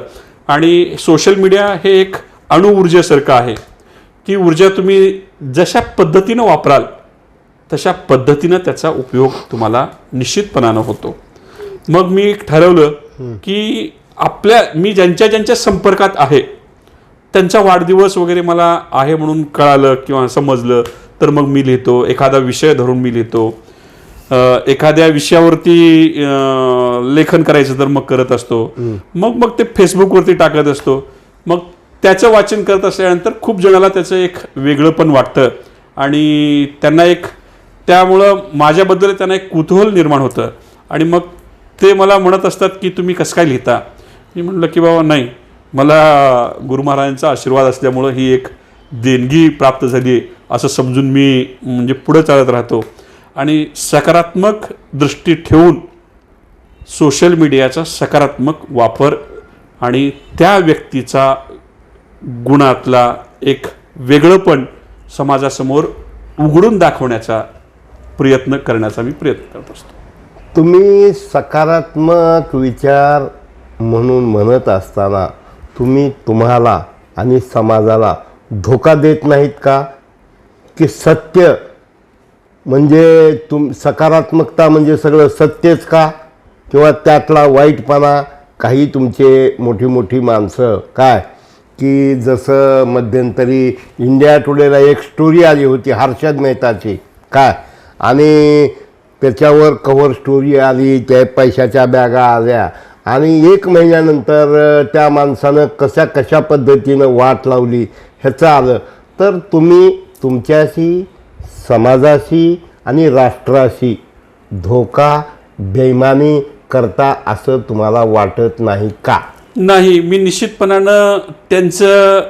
आणि सोशल मीडिया हे एक अणुऊर्जेसारखं आहे. ती ऊर्जा तुम्ही जशा पद्धतीनं वापराल तशा पद्धतीनं त्याचा उपयोग तुम्हाला निश्चितपणानं होतो. मग मी ठरवलं की मी ज्यांच्या संपर्कात आहे त्यांचा वाढदिवस वगैरे मला आहे म्हणून कळालं किंवा समजलं तर मग मी लिहितो. एखादा विषय धरून मी लिहितो. एखाद्या विषयावरती लेखन करायचं तर मग करत असतो. मग ते फेसबुकवरती टाकत असतो. मग त्याचं वाचन करत असल्यानंतर खूप जणाला त्याचं एक वेगळं पण वाटतं आणि त्यांना त्यामुळं माझ्याबद्दल त्यांना एक कुतूहल निर्माण होतं आणि मग ते मला म्हणत असतात की तुम्ही कसं काय लिहिता. मी म्हटलं की बाबा नाही, मला गुरु महाराजांचा आशीर्वाद असल्यामुळं ही एक देणगी प्राप्त झाली असं समजून मी म्हणजे पुढे चालत राहतो. आणि सकारात्मक दृष्टी ठेवून सोशल मीडियाचा सकारात्मक वापर आणि त्या व्यक्तीचा गुणातला एक वेगळंपण समाजासमोर उघडून दाखवण्याचा प्रयत्न करण्याचा मी प्रयत्न करत असतो. तुम्ही सकारात्मक विचार म्हणून म्हणत असताना तुम्हाला आणि समाजाला धोका देत नाहीत का? की सत्य म्हणजे सकारात्मकता म्हणजे सगळं सत्यच का, किंवा त्यातला वाईटपणा. काही तुमचे मोठी मोठी माणसं काय की जसं मध्यंतरी इंडिया टुडेला एक स्टोरी आली होती हर्षद मेहताची काय, आणि त्याच्यावर कव्हर स्टोरी आली, त्या पैशाच्या बॅगा आल्या, आणि 1 महिन्यानंतर त्या माणसानं कशा पद्धतीनं वाट लावली ह्याचं आलं. तर तुम्ही तुमच्याशी, समाजाशी आणि राष्ट्राशी धोका बेईमानी करता असं तुम्हाला वाटत नाही का? नाही, मी निश्चितपणानं त्यांचं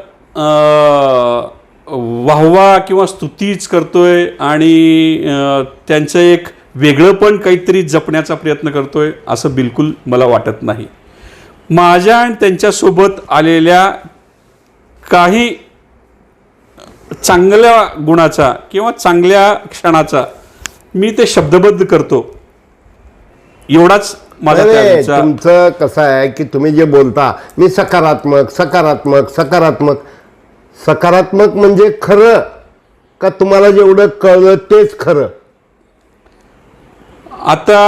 वाहवा किंवा स्तुतीच करतोय आणि त्यांचं एक वेगळं पण काहीतरी जपण्याचा प्रयत्न करतोय असं बिलकुल मला वाटत नाही. माझ्या आणि त्यांच्यासोबत आलेल्या काही चांगल्या गुणाचा किंवा चांगल्या क्षणाचा मी ते शब्दबद्ध करतो, एवढाच माझा त्याचा. तुमचं कसं आहे की तुम्ही जे बोलता मी सकारात्मक सकारात्मक सकारात्मक सकारात्मक म्हणजे खरं का तुम्हाला जेवढं कळलं तेच खरं? आता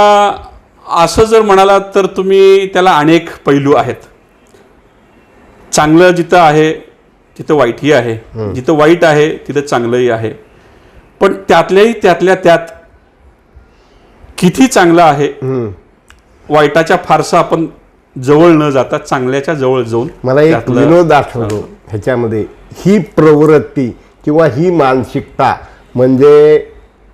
असं जर म्हणालात तर तुम्ही त्याला अनेक पैलू आहेत. चांगलं जिथं आहे तिथं वाईटही आहे, जिथं वाईट आहे तिथं चांगलंही आहे. पण त्यातल्या त्यात किती चांगलं आहे, वाईटाच्या फारसा आपण जवळ न जाता चांगल्याच्या जवळ जाऊन. मला एक विनोद आठवतो ह्याच्यामध्ये. ही प्रवृत्ती किंवा ही मानसिकता म्हणजे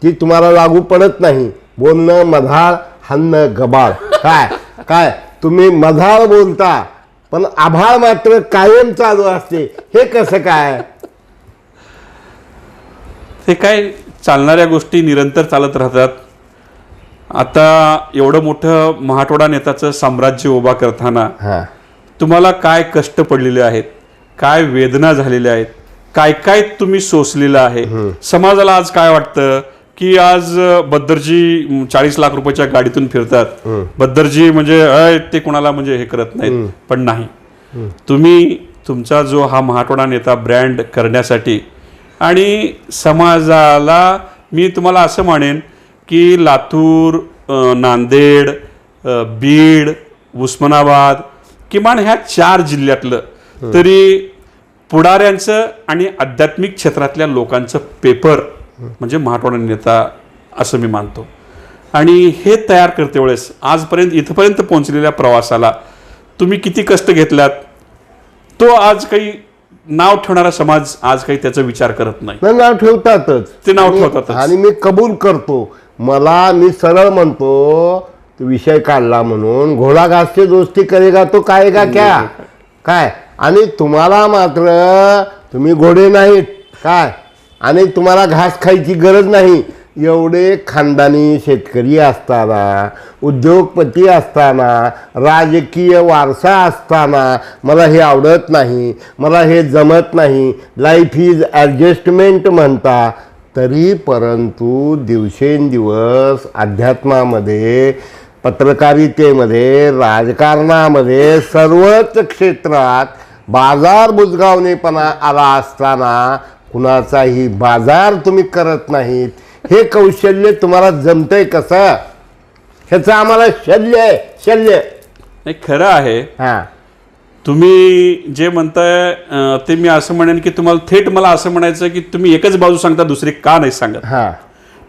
ती तुम्हाला लागू पडत नाही. बोलणं मधाळ, हाणणं गबाळ. काय काय तुम्ही मधाळ बोलता पण आभाळ मात्र कायम चालू असते, हे कसं काय? ते काय चालणाऱ्या गोष्टी निरंतर चालत राहतात. आता एवढं मोठं मराठवाडा नेत्याचं साम्राज्य उभा करताना तुम्हाला काय कष्ट पडलेले आहेत, काय वेदना झालेल्या आहेत, काय काय तुम्ही सोसलेलं आहे. समाजाला आज काय वाटतं की आज बद्दरजी 40 लाख रुपयाच्या गाडीतून फिरतात, बद्दरजी म्हणजे ते कोणाला म्हणजे हे करत नाहीत. पण नाही, तुम्ही तुमचा जो हा मराठवाडा नेता ब्रँड करण्यासाठी आणि समाजाला, मी तुम्हाला असं म्हणेन की लातूर, नांदेड, बीड, उस्मानाबाद, किमान ह्या 4 जिल्ह्यातलं तरी पुढाऱ्यांचं आणि आध्यात्मिक क्षेत्रातल्या लोकांचं पेपर म्हणजे मराठवाडा नेता असं मी मानतो. आणि हे तयार करते वेळेस आजपर्यंत इथपर्यंत पोहोचलेल्या प्रवासाला तुम्ही किती कष्ट घेतलात, तो आज काही नाव ठेवणारा समाज आज काही त्याचा विचार करत नाही. नाव ठेवतातच, ते नाव ठेवतातच. आणि मी कबूल करतो. मी सरळ म्हणतो, विषय काढला म्हणून घोडा घास से दोस्ती करेगा तो खाएगा क्या काय. आणि तुम्हाला मात्र तुम्ही घोडे नाहीत काय, आणि तुम्हाला घास खायची गरज नाही. एवढे खानदानी शेतकरी असताना, उद्योगपती असताना, राजकीय वारसा असताना मला हे आवडत नाही, मला हे जमत नाही, लाईफ इज ॲडजस्टमेंट म्हणता, तरी परंतु दिवसेंदिवस अध्यात्मामध्ये, पत्रकारितेमध्ये, राजकारणामध्ये, सर्वच क्षेत्रात बाजार बुजगावणेपणा आला असताना कुणाचाही बाजार तुम्ही करत नाहीत. हे कौशल्य तुम्हाला जमतंय कसं? ह्याचं आम्हाला शल्य नाही. खरं आहे, तुम्ही जे म्हणताय ते मी असं म्हणेन की तुम्हाला थेट मला असं म्हणायचं की तुम्ही एकच बाजू सांगता, दुसरी का नाही सांगत.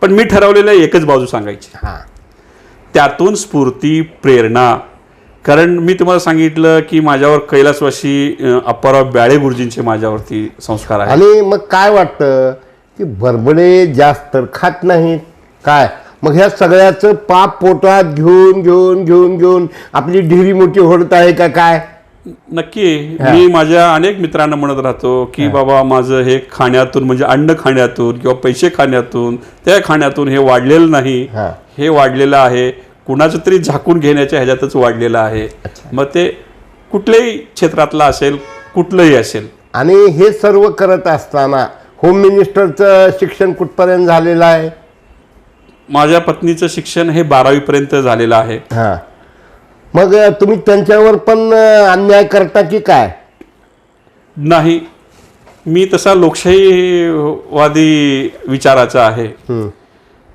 पण मी ठरवलेलं एकच बाजू सांगायची, त्यातून स्फूर्ती, प्रेरणा. कारण मी तुम्हाला सांगितलं की माझ्यावर कैलासवासी अप्पाराव ब्याळे गुरुजींचे माझ्यावरती संस्कार आहेत. आणि मग काय वाटतं की बरबडे जास्त तर खात नाहीत काय, मग ह्या सगळ्याचं पाप पोटात घेऊन घेऊन घेऊन घेऊन आपली ढिरी मोठी होत आहे का काय? नक्की. मी माझ्या अनेक मित्रांना म्हणत राहतो की बाबा माझं हे खाण्यातून म्हणजे अन्न खाण्यातून किंवा पैसे खाण्यातून, त्या खाण्यातून हे वाढलेलं नाही, हे वाढलेलं आहे कुणाचं तरी झाकून घेण्याच्या ह्याच्यातच वाढलेलं आहे. मग ते कुठल्याही क्षेत्रातला असेल, कुठलंही असेल. आणि हे सर्व करत असताना होम मिनिस्टरचं शिक्षण कुठपर्यंत झालेलं आहे? माझ्या पत्नीचं शिक्षण हे 12वी पर्यंत झालेलं आहे. मग तुम्ही त्यांच्यावर पण अन्याय करता की काय? नाही, मी तसा लोकशाहीवादी विचाराचा आहे.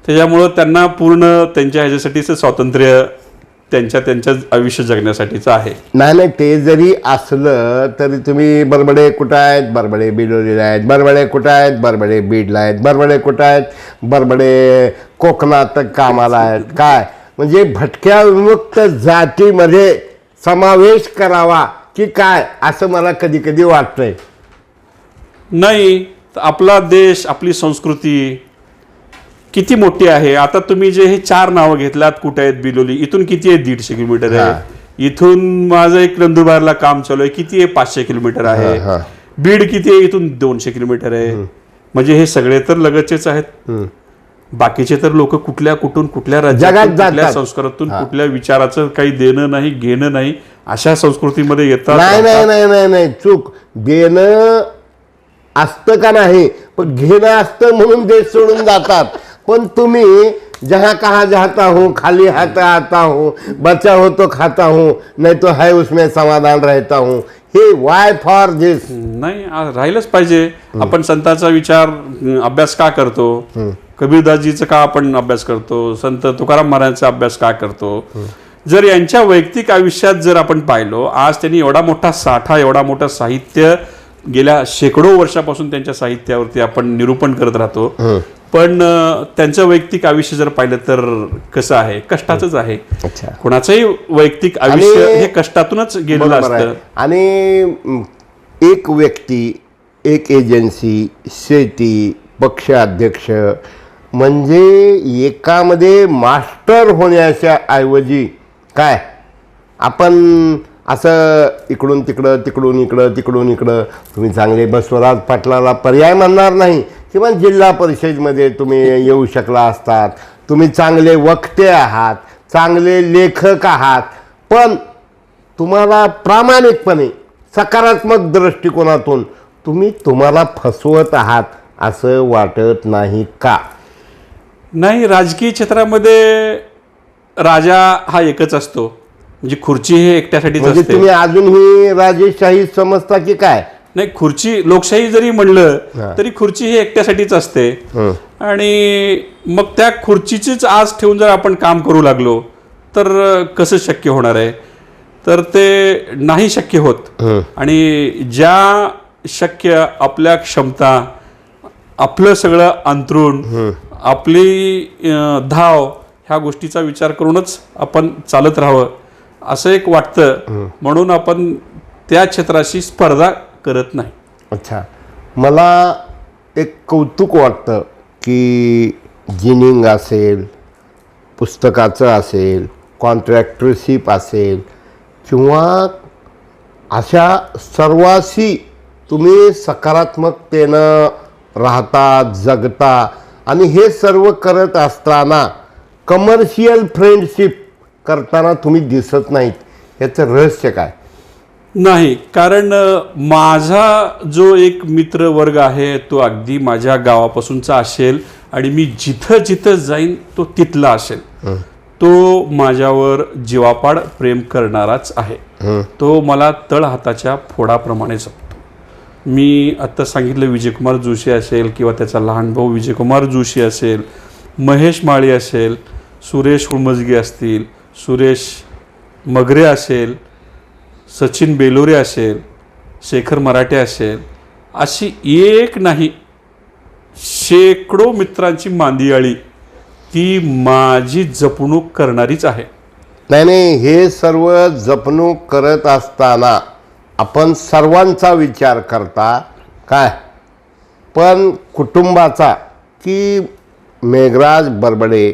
त्याच्यामुळं त्यांना पूर्ण त्यांच्या ह्याच्यासाठीचं स्वातंत्र्य त्यांच्या आयुष्य जगण्यासाठीचं आहे. नाही ते जरी असलं तरी तुम्ही बरबडे कुठं आहेत, बरबडे बिलोलीला आहेत, बरबडे कुठं आहेत, बरबडे बीडला आहेत, बरबडे कुठं आहेत, बरबडे कोकणात कामाला आहेत. काय म्हणजे भटक्या विमुक्त जातीमध्ये समावेश करावा की काय असं मला कधी कधी वाटतंय. नाही, आपला देश, आपली संस्कृती किती मोठी आहे. आता तुम्ही जे हे 4 नावं घेतलात, कुठे आहेत, बिलोली इथून किती आहे, 150 किलोमीटर आहे. इथून माझं एक नंदुरबारला काम चालू आहे, किती आहे, 500 किलोमीटर आहे. बीड किती आहे, इथून 200 किलोमीटर आहे. म्हणजे हे सगळे तर लगतचेच आहेत. बाकीचे तर लोक कुठल्या राज्यात, कुठल्या संस्कारातून, कुठल्या विचाराचं काही देणं नाही घेणं नाही अशा संस्कृतीमध्ये येतात. नाही चूक देणं असतं का नाही, पण घेणं असतं म्हणून देश सोडून जातात. पण तुम्ही जहाँ कहाँ जाता हूँ, खाली हाथ आता हूँ, बचा हो तो खाता हूँ, नहीं तो है उसमें समाधान रहता हूँ. हे वाय फॉर दिस. नाही, राहिलंच पाहिजे. आपण संतांचा विचार अभ्यास का करतो, कबीरदासजीचा का आपण अभ्यास करतो, संत तुकाराम महाराजांचा अभ्यास का करतो. जर यांच्या वैयक्तिक आयुष्यात जर आपण पाहिलो, आज त्यांनी एवढा मोठा साठा, एवढा मोठा साहित्य गेल्या शेकडो वर्षापासून त्यांच्या साहित्यावरती आपण निरूपण करत राहतो. पण त्यांचं वैयक्तिक आयुष्य जर पाहिलं तर कसं आहे, कष्टाचंच आहे. कोणाचंही वैयक्तिक आयुष्य हे कष्टातूनच गेलेलं असतं. आणि एक व्यक्ती, एक एजन्सी, शेती, पक्ष अध्यक्ष म्हणजे एकामध्ये मास्टर होण्याच्या ऐवजी काय आपण असं इकडून तिकडं, तिकडून इकडं, तिकडून इकडं. तुम्ही चांगले बसवराज पाटलाला पर्याय म्हणणार नाही, किंवा जिल्हा परिषदेमध्ये तुम्ही येऊ शकला असतात. तुम्ही चांगले वक्ते आहात, चांगले लेखक आहात, पण तुम्हाला प्रामाणिकपणे सकारात्मक दृष्टिकोनातून तुम्हाला फसवत आहात असं वाटत नाही का? नाही, राजकीय क्षेत्रामध्ये राजा हा एकच असतो. म्हणजे खुर्ची हे एकट्यासाठीच म्हणजे असते. तुम्ही अजूनही राजेशाही समजता की काय? नाही, खुर्ची लोकशाही जरी म्हणलं तरी खुर्ची ही एकट्यासाठीच असते. आणि मग त्या खुर्चीचीच आस ठेवून जर आपण काम करू लागलो तर कसं शक्य होणार आहे? तर ते नाही शक्य होत. आणि ज्या शक्य आपल्या क्षमता, आपलं सगळं अंतरून, आपली धाव ह्या गोष्टीचा विचार करूनच आपण चालत राहावं असं एक वाटतं. म्हणून आपण त्या क्षेत्राशी स्पर्धा करत नाही. अच्छा, मला एक कौतुक वाटतं की जिनिंग असेल, पुस्तकाचं असेल, कॉन्ट्रॅक्टरशिप असेल, किंवा अशा सर्वाशी तुम्ही सकारात्मकतेनं राहता, जगता. आणि हे सर्व करत असताना कमर्शियल फ्रेंडशिप करताना तुम्ही दिसत नाहीत. याचं रहस्य काय? नाही, कारण माझा जो एक मित्र वर्ग आहे तो अगदी माझ्या गावापासूनचा असेल आणि मी जिथं जिथं जाईन तो तिथला असेल. तो माझ्यावर जीवापाड प्रेम करणाराच आहे. तो मला तळ हाताच्या फोडाप्रमाणे जपतो. मी आत्ता सांगितलं, विजयकुमार जोशी असेल किंवा त्याचा लहान भाऊ विजयकुमार जोशी असेल, महेश माळी असेल, सुरेश हुळमजगे असतील, सुरेश मगरे असेल, सचिन बेलोरे असेल, शेखर मराठे असेल, अशी एक नाही शेकडो मित्रांची मांदियाळी ती माझी जपणूक करणारीच आहे. नाही, हे सर्व जपणूक करत असताना आपण सर्वांचा विचार करता काय, पण कुटुंबाचा, की मेघराज बरबडे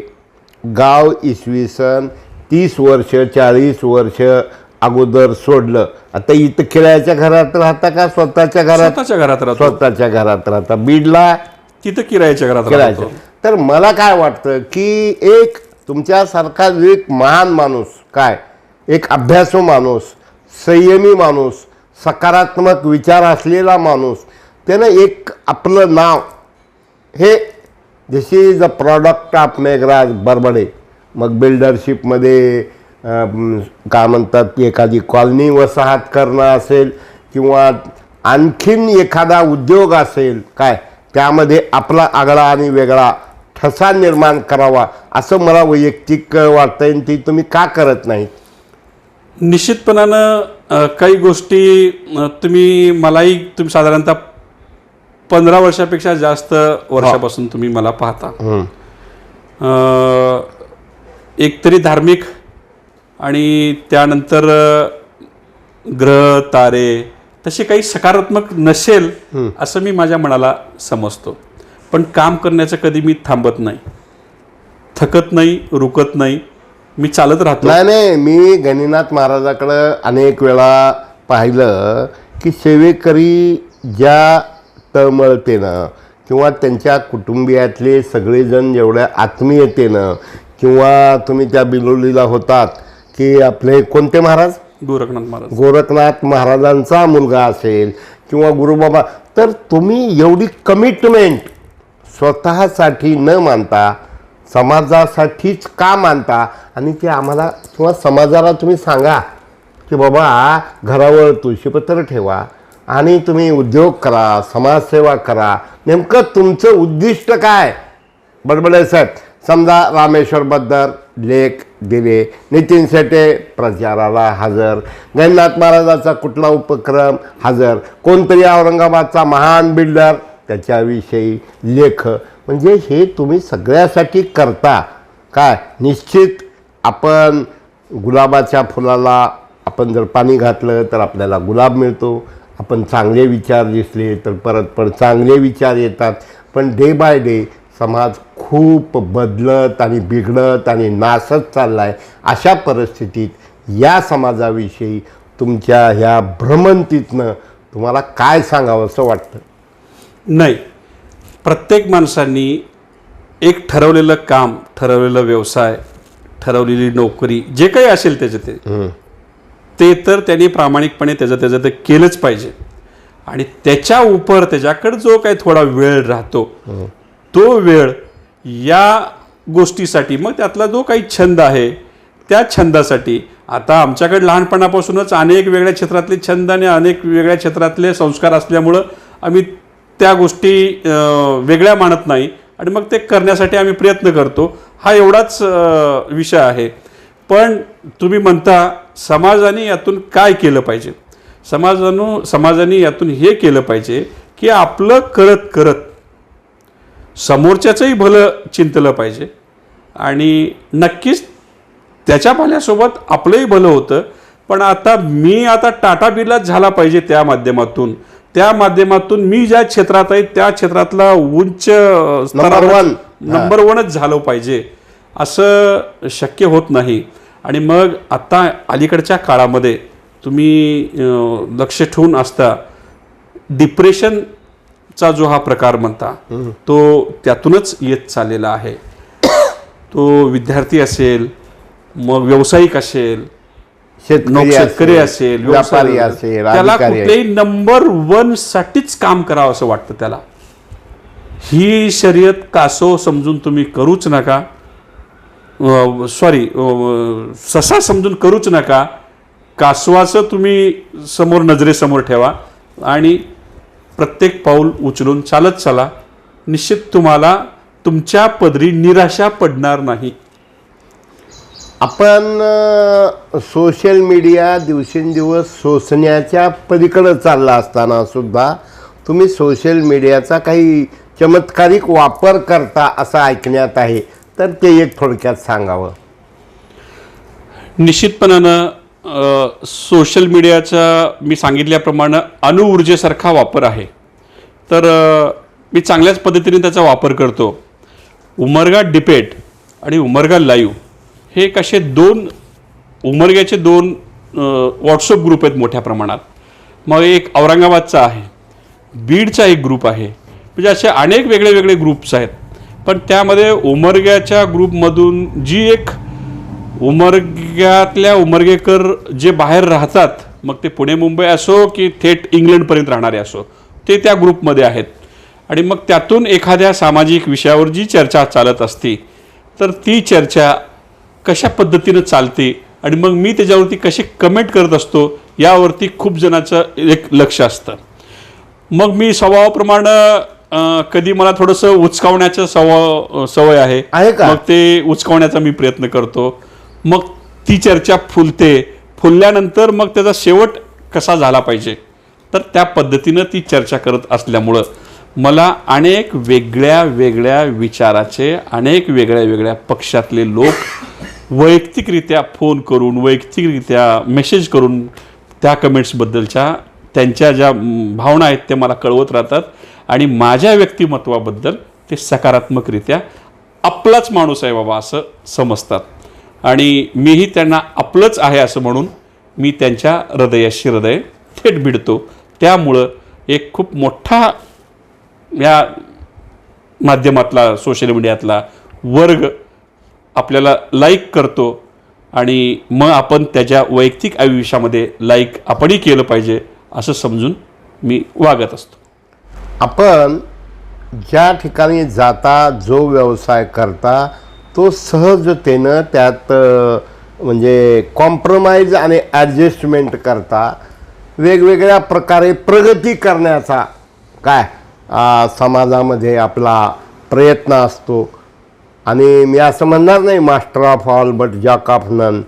गाव इसवी सन 30 वर्ष 40 वर्ष अगोदर सोडलं, आता इथं खेळायच्या घरात राहता का स्वतःच्या घरात? स्वतःच्या घरात राहता. बीडला तिथं किरायाच्या घरात खेळायचं. तर मला काय वाटतं की एक तुमच्यासारखा एक महान माणूस, काय एक अभ्यासू माणूस, संयमी माणूस, सकारात्मक विचार असलेला माणूस, त्यानं एक आपलं नाव हे this is a product of Meghraj Barbade. मग बिल्डरशिपमध्ये काय म्हणतात, एखादी कॉलनी वसाहत करणं असेल, किंवा आणखीन एखादा उद्योग असेल काय त्यामध्ये आपला आगळा आणि वेगळा ठसा निर्माण करावा असं मला वैयक्तिक वाटतं आणि ती तुम्ही का करत नाही? निश्चितपणानं काही गोष्टी तुम्ही मलाही तुम्ही साधारणतः 15 वर्षापेक्षा जास्त वर्षापासून तुम्ही मला पाहता. एकतरी धार्मिक आणि त्यानंतर ग्रह तारे तसे काही सकारात्मक नसेल असं मी माझ्या मनाला समजतो. पण काम करण्याचं कधी मी थांबत नाही, थकत नाही, रुकत नाही, मी चालत राहतो. नाही, मी गणिनाथ महाराजाकडं अनेक वेळा पाहिलं की सेवेकरी ज्या तळमळतेनं किंवा त्यांच्या कुटुंबियातले सगळेजण जेवढ्या आत्मीयतेनं किंवा तुम्ही त्या बिलोलीला होतात की आपले कोणते महाराज? गोरखनाथ महाराजांचा मुलगा असेल किंवा गुरुबाबा, तर तुम्ही एवढी कमिटमेंट स्वतःसाठी न मानता समाजासाठीच का मानता? आणि ते आम्हाला किंवा समाजाला तुम्ही सांगा की बाबा घरावर तुळशीपत्र ठेवा आणि तुम्ही उद्योग करा, समाजसेवा करा. नेमकं तुमचं उद्दिष्ट काय? बडबडे साहेब समजा रामेश्वरबद्दल लेख दिले, नितीन शेटे प्रचाराला हजर, गणनाथ महाराजाचा कुठला उपक्रम हजर, कोणतरी औरंगाबादचा महान बिल्डर त्याच्याविषयी लेख. म्हणजे हे तुम्ही सगळ्यासाठी करता काय? निश्चित आपण गुलाबाच्या फुलाला आपण जर पाणी घातलं तर आपल्याला गुलाब मिळतो, आपण चांगले विचार दिसले तर परत चांगले विचार येतात. पण डे बाय डे समाज खूप बदलत आणि बिघडत आणि नासत चालला आहे. अशा परिस्थितीत या समाजाविषयी तुमच्या ह्या भ्रमंतीतनं तुम्हाला काय सांगावं असं वाटतं? नाही, प्रत्येक माणसांनी एक ठरवलेलं काम, ठरवलेला व्यवसाय, ठरवलेली नोकरी जे काही असेल त्याचं ते तर त्यांनी प्रामाणिकपणे त्याचं ते केलंच पाहिजे. आणि त्याच्या उपर त्याच्याकडे जो काही थोडा वेळ राहतो तो वेळ या गोष्टीसाठी, मग त्यातला जो काही छंद आहे त्या छंदासाठी. आता आमच्याकडे लहानपणापासूनच अनेक वेगळ्या क्षेत्रातले छंद आणि अनेक वेगळ्या क्षेत्रातले संस्कार असल्यामुळं आम्ही त्या गोष्टी वेगळ्या मानत नाही आणि मग ते करण्यासाठी आम्ही प्रयत्न करतो. हा एवढाच विषय आहे. पण तुम्ही म्हणता समाजाने यातून काय केलं पाहिजे? समाजाने यातून हे केलं पाहिजे की आपलं करत करत समोरच्याचंही भलं चिंतलं पाहिजे आणि नक्कीच त्याच्या भल्यासोबत आपलंही भलं होतं. पण मी टाटा बिर्लाच झाला पाहिजे त्या माध्यमातून मी ज्या क्षेत्रात आहे त्या क्षेत्रातला उंच नंबर 1च झालं पाहिजे असं शक्य होत नाही. आणि मग आता अलीकडच्या काळामध्ये तुम्ही लक्ष ठेवून असता डिप्रेशनचा जो हा प्रकार म्हणता तो त्यातूनच येत चाललेला आहे. तो विद्यार्थी असेल, मग व्यावसायिक असेल, शेतकरी असेल, व्यापारी असेल, त्याला कुठल्याही नंबर 1 साठीच काम करावं असं वाटतं त्याला. ही शर्यत कासव समजून तुम्ही करूच नका, ससा समजून करूच नका. कासवाचं तुम्ही नजरेसमोर ठेवा आणि प्रत्येक पाऊल उचलून चालत चला. निश्चित तुम्हाला तुमच्या पदरी निराशा पडणार नाही. आपण सोशल मीडिया दिवसेंदिवस सोसण्याच्या पलीकडे चालला असताना सुद्धा तुम्ही सोशल मीडियाचा काही चमत्कारिक वापर करता असं ऐकण्यात आहे, तर ते एक थोडक्यात सांगावं. निश्चितपणानं सोशल मीडियाचा मी सांगितल्याप्रमाणे अणुऊर्जेसारखा वापर आहे. तर मी चांगल्याच पद्धतीने त्याचा वापर करतो. उमरगा डिबेट आणि उमरगा लाईव्ह हे कसे उमरग्याचे दोन व्हॉट्सअप ग्रुप आहेत मोठ्या प्रमाणात. मग एक औरंगाबादचा आहे, बीडचा एक ग्रुप आहे, म्हणजे असे अनेक वेगळे वेगळे ग्रुप्स आहेत. पण त्यामध्ये उमरग्याच्या ग्रुपमधून जी एक उमरग्यातल्या उमरगेकर जे बाहेर राहतात, मग ते पुणे मुंबई असो की थेट इंग्लंडपर्यंत राहणारे असो, ते त्या ग्रुपमध्ये आहेत. आणि मग त्यातून एखाद्या सामाजिक विषयावर जी चर्चा चालत असते तर ती चर्चा कशा पद्धतीनं चालते आणि मग मी त्याच्यावरती कशी कमेंट करत असतो यावरती खूप जणांचं एक लक्ष असतं. मग मी स्वभावाप्रमाणे कधी मला थोडंसं उचकावण्याचं सवय आहे का? मग ते उचकावण्याचा मी प्रयत्न करतो. मग ती चर्चा फुलल्यानंतर मग त्याचा शेवट कसा झाला पाहिजे तर त्या पद्धतीनं ती चर्चा करत असल्यामुळं मला अनेक वेगळ्या वेगळ्या विचाराचे अनेक वेगळ्या वेगळ्या पक्षातले लोक वैयक्तिकरित्या फोन करून वैयक्तिकरित्या मेसेज करून त्या कमेंट्सबद्दलच्या त्यांच्या ज्या भावना आहेत ते मला कळवत राहतात आणि माझ्या व्यक्तिमत्वाबद्दल ते सकारात्मकरित्या आपलाच माणूस आहे बाबा असं समजतात आणि मीही त्यांना आपलंच आहे असं म्हणून मी त्यांच्या हृदयाशी हृदय थेट भिडतो. त्यामुळं एक खूप मोठा या माध्यमातला सोशल मीडियातला वर्ग आपल्याला लाईक करतो आणि मग आपण त्याच्या वैयक्तिक आयुष्यामध्ये लाईक आपणही केलं पाहिजे असं समजून मी वागत असतो. आपण ज्या ठिकाणी जाता जो व्यवसाय करता तो सहजतेनं त्यात म्हणजे कॉम्प्रोमाइज आणि ॲडजस्टमेंट करता वेगवेगळ्या प्रकारे प्रगती करण्याचा काय समाजामध्ये आपला प्रयत्न असतो. आणि मी असं म्हणणार नाही master of all but jack of none.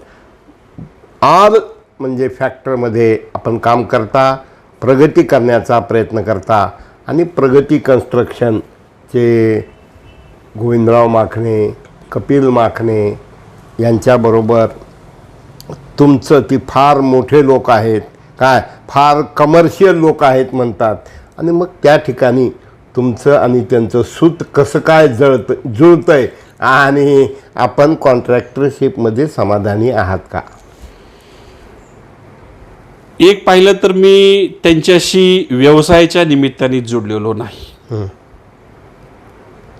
All म्हणजे फॅक्टरमध्ये आपण काम करता प्रगती करण्याचा प्रयत्न करता आणि प्रगती कन्स्ट्रक्शनचे गोविंदराव माखणे कपिल माखणे यांच्याबरोबर तुमचं ती फार मोठे लोक आहेत काय फार कमर्शियल लोक आहेत म्हणतात आणि मग त्या ठिकाणी तुमचं आणि त्यांचं सूत कसं काय जुळतं आहे आणि आपण कॉन्ट्रॅक्टरशिपमध्ये समाधानी आहात का? एक पाहिलं तर मी त्यांच्याशी व्यवसायाच्या निमित्ताने जोडलेलो नाही.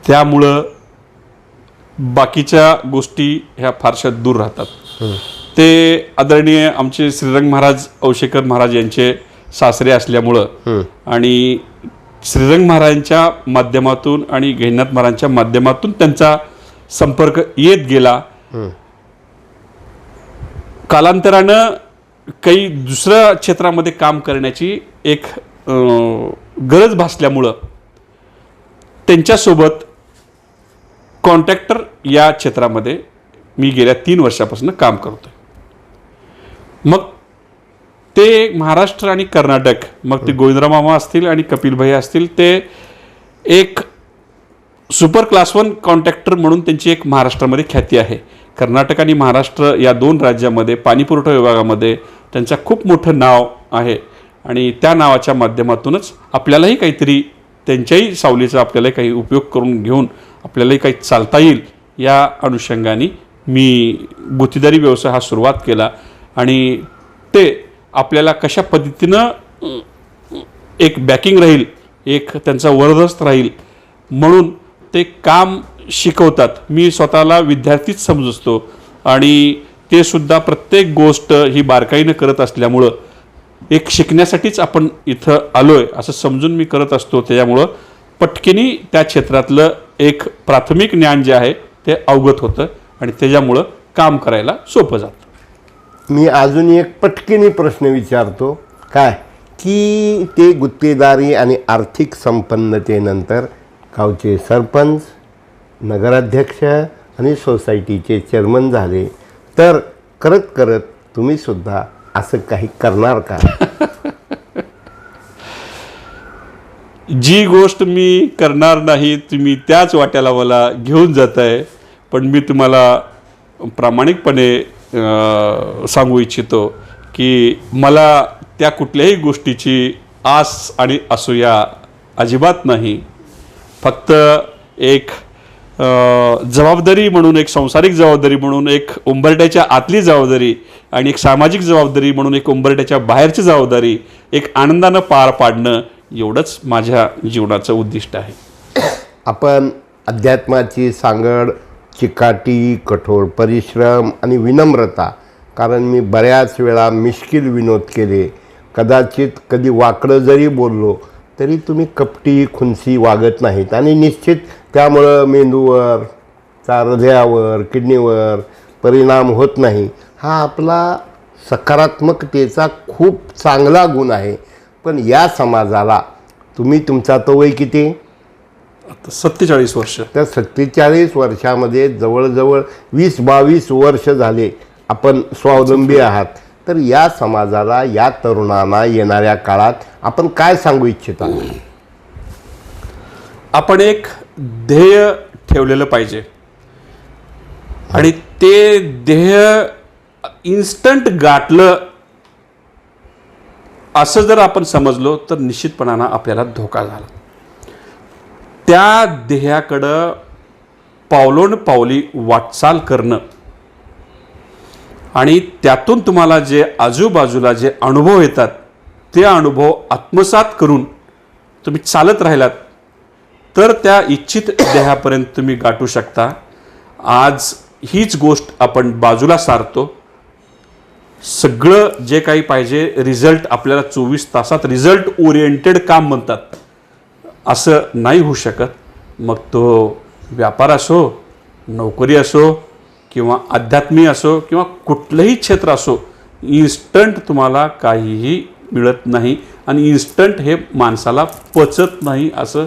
त्यामुळं बाकीच्या गोष्टी ह्या फारशा दूर राहतात. ते आदरणीय आमचे श्रीरंग महाराज औशेकर महाराज यांचे सासरे असल्यामुळं आणि श्रीरंग महाराजांच्या माध्यमातून आणि गहिनीनाथ महाराजांच्या माध्यमातून त्यांचा संपर्क येत गेला. कालांतरानं काही दुसऱ्या क्षेत्रामध्ये काम करण्याची एक गरज भासल्यामुळं त्यांच्यासोबत कॉन्ट्रॅक्टर या क्षेत्रामध्ये मी गेल्या 3 वर्षापासून काम करतोय. मग ते महाराष्ट्र आणि कर्नाटक मग ते गोविंदराव मामा असतील आणि कपिल भाई असतील ते एक सुपर क्लास 1 कॉन्ट्रॅक्टर म्हणून त्यांची एक महाराष्ट्रामध्ये ख्याती आहे. कर्नाटक आणि महाराष्ट्र या 2 राज्यामध्ये पाणीपुरवठा विभागामध्ये त्यांचं खूप मोठं नाव आहे आणि त्या नावाच्या माध्यमातूनच आपल्यालाही काहीतरी त्यांच्याही सावलीचा आपल्यालाही काही उपयोग करून घेऊन आपल्यालाही काही चालता येईल या अनुषंगाने मी गुत्तेदारी व्यवसाय हा सुरुवात केला आणि ते आपल्याला कशा पद्धतीनं एक बॅकिंग राहील एक त्यांचा वरदहस्त राहील म्हणून ते काम शिकवतात. मी स्वतःला विद्यार्थीच समजतो आणि ते सुद्धा प्रत्येक गोष्ट ही बारकाईनं करत असल्यामुळं एक शिकण्यासाठीच आपण इथं आलोय असं समजून मी करत असतो. त्याच्यामुळं पटकिनी त्या क्षेत्रातलं एक प्राथमिक ज्ञान जे आहे ते अवगत होतं आणि त्याच्यामुळं काम करायला सोपं जातं. मी अजून एक पटकिनी प्रश्न विचारतो काय की ते गुत्तेदारी आणि आर्थिक संपन्नतेनंतर गावचे सरपंच नगराध्यक्ष आणि सोसायटीचे चेअरमन झाले तर करत करत तुम्ही सुद्धा असं काही करणार का? जी गोष्ट मी करणार नाही तुम्ही त्याच वाट्याला मला घेऊन जात आहे. पण मी तुम्हाला प्रामाणिकपणे सांगू इच्छितो की मला त्या कुठल्याही गोष्टीची आस आणि असूया अजिबात नाही. फक्त एक जबाबदारी म्हणून एक सांसारिक जबाबदारी म्हणून एक उंबरट्याच्या आतली जबाबदारी आणि एक सामाजिक जबाबदारी म्हणून एक उंबरट्याच्या बाहेरची जबाबदारी एक आनंदानं पार पाडणं एवढंच माझ्या जीवनाचं उद्दिष्ट आहे. आपण अध्यात्माची सांगड चिकाटी कठोर परिश्रम आणि विनम्रता कारण मी बऱ्याच वेळा मिश्किल विनोद केले कदाचित कधी वाकडं जरी बोललो तरी तुम्ही कपटी खुनसी वागत नाहीत आणि निश्चित त्यामुळं मेंदूवर हृदयावर किडनीवर परिणाम होत नाही. हा आपला सकारात्मकतेचा खूप चांगला गुण आहे. पण या समाजाला तुम्ही तुमचा तो वय किती? आता 47 वर्ष. तर 47 वर्षामध्ये जवळजवळ 20-22 वर्ष झाले आपण स्वावलंबी आहात. तर या समाजाला, या तरुणांना येणाऱ्या काळात आपण काय सांगू इच्छिता? आपण एक ध्येय ठेवलेलं पाहिजे आणि ते ध्येय इन्स्टंट गाठलं असं जर आपण समजलो तर निश्चितपणानं आपल्याला धोका झाला. त्या ध्येयाकडं पावलोनपावली वाटचाल करणं आणि त्यातून तुम्हाला जे आजूबाजूला जे अनुभव येतात ते अनुभव आत्मसात करून तुम्ही चालत राहिलात तर त्या इच्छित ध्येयापर्यंत तुम्ही गाठू शकता. आज हीच गोष्ट आपण बाजूला सारतो. सगळं जे काही पाहिजे रिझल्ट आपल्याला 24 तासात रिझल्ट ओरिएंटेड काम म्हणतात असं नाही होऊ शकत. मग तो व्यापार असो, नोकरी असो किंवा अध्यात्मी असो किंवा कुठलंही क्षेत्र असो, इन्स्टंट तुम्हाला काहीही मिळत नाही आणि इन्स्टंट हे माणसाला पचत नाही असं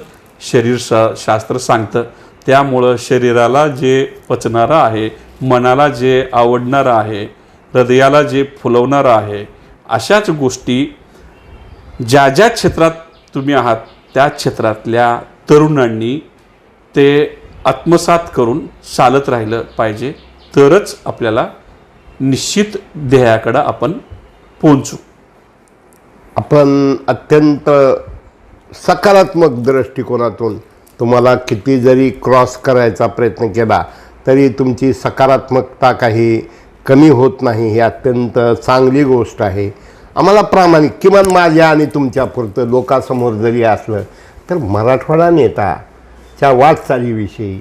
शास्त्र सांगतं. त्यामुळं शरीराला जे पचणारं आहे, मनाला जे आवडणारं आहे, हृदयाला जे फुलवणारं आहे, अशाच गोष्टी ज्या ज्या क्षेत्रात तुम्ही आहात त्या क्षेत्रातल्या तरुणांनी ते आत्मसात करून चालत राहिलं पाहिजे. तरच आपल्याला निश्चित ध्येयाकडं आपण पोहोचू. आपण अत्यंत सकारात्मक दृष्टिकोनातून तुम्हाला किती जरी क्रॉस करायचा प्रयत्न केला तरी तुमची सकारात्मकता काही कमी होत नाही. ही अत्यंत चांगली गोष्ट आहे. आम्हाला प्रामाणिक, किमान माझ्या आणि तुमच्यापुरतं लोकांसमोर जरी असलं तर मराठवाडा नेताच्या वाटचालीविषयी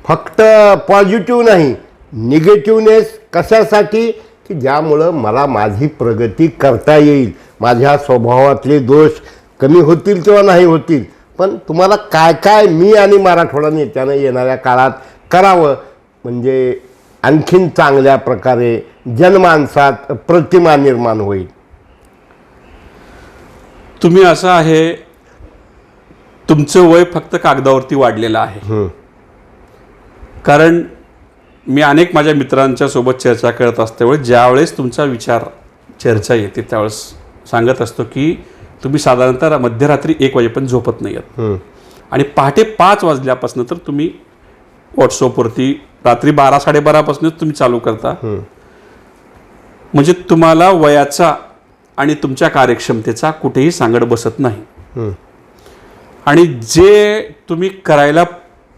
फक्त पॉझिटिव्ह नाही, निगेटिव्हनेस कशासाठी की ज्यामुळं मला माझी प्रगती करता येईल, माझ्या स्वभावातले दोष कमी होतील किंवा नाही होतील, पण तुम्हाला काय काय मी आणि मराठवाडा नेत्यानं येणाऱ्या काळात करावं म्हणजे आणखीन चांगल्या प्रकारे जनमानसात प्रतिमा निर्माण होईल. तुम्ही असं आहे, तुमचं वय फक्त कागदावरती वाढलेलं आहे. कारण मी अनेक माझ्या मित्रांच्या सोबत चर्चा करत असल्यामुळे ज्यावेळेस तुमचा विचार चर्चा येते त्यावेळेस सांगत असतो की तुम्ही साधारणतः मध्यरात्री 1 वाजेपर्यंत झोपत नाही आहात आणि पहाटे 5 वाजल्यापासून तर तुम्ही व्हॉट्सअपवरती रात्री 12-12:30पासूनच तुम्ही चालू करता. म्हणजे तुम्हाला वयाचा आणि तुमच्या कार्यक्षमतेचा कुठेही सांगड बसत नाही. आणि जे तुम्ही करायला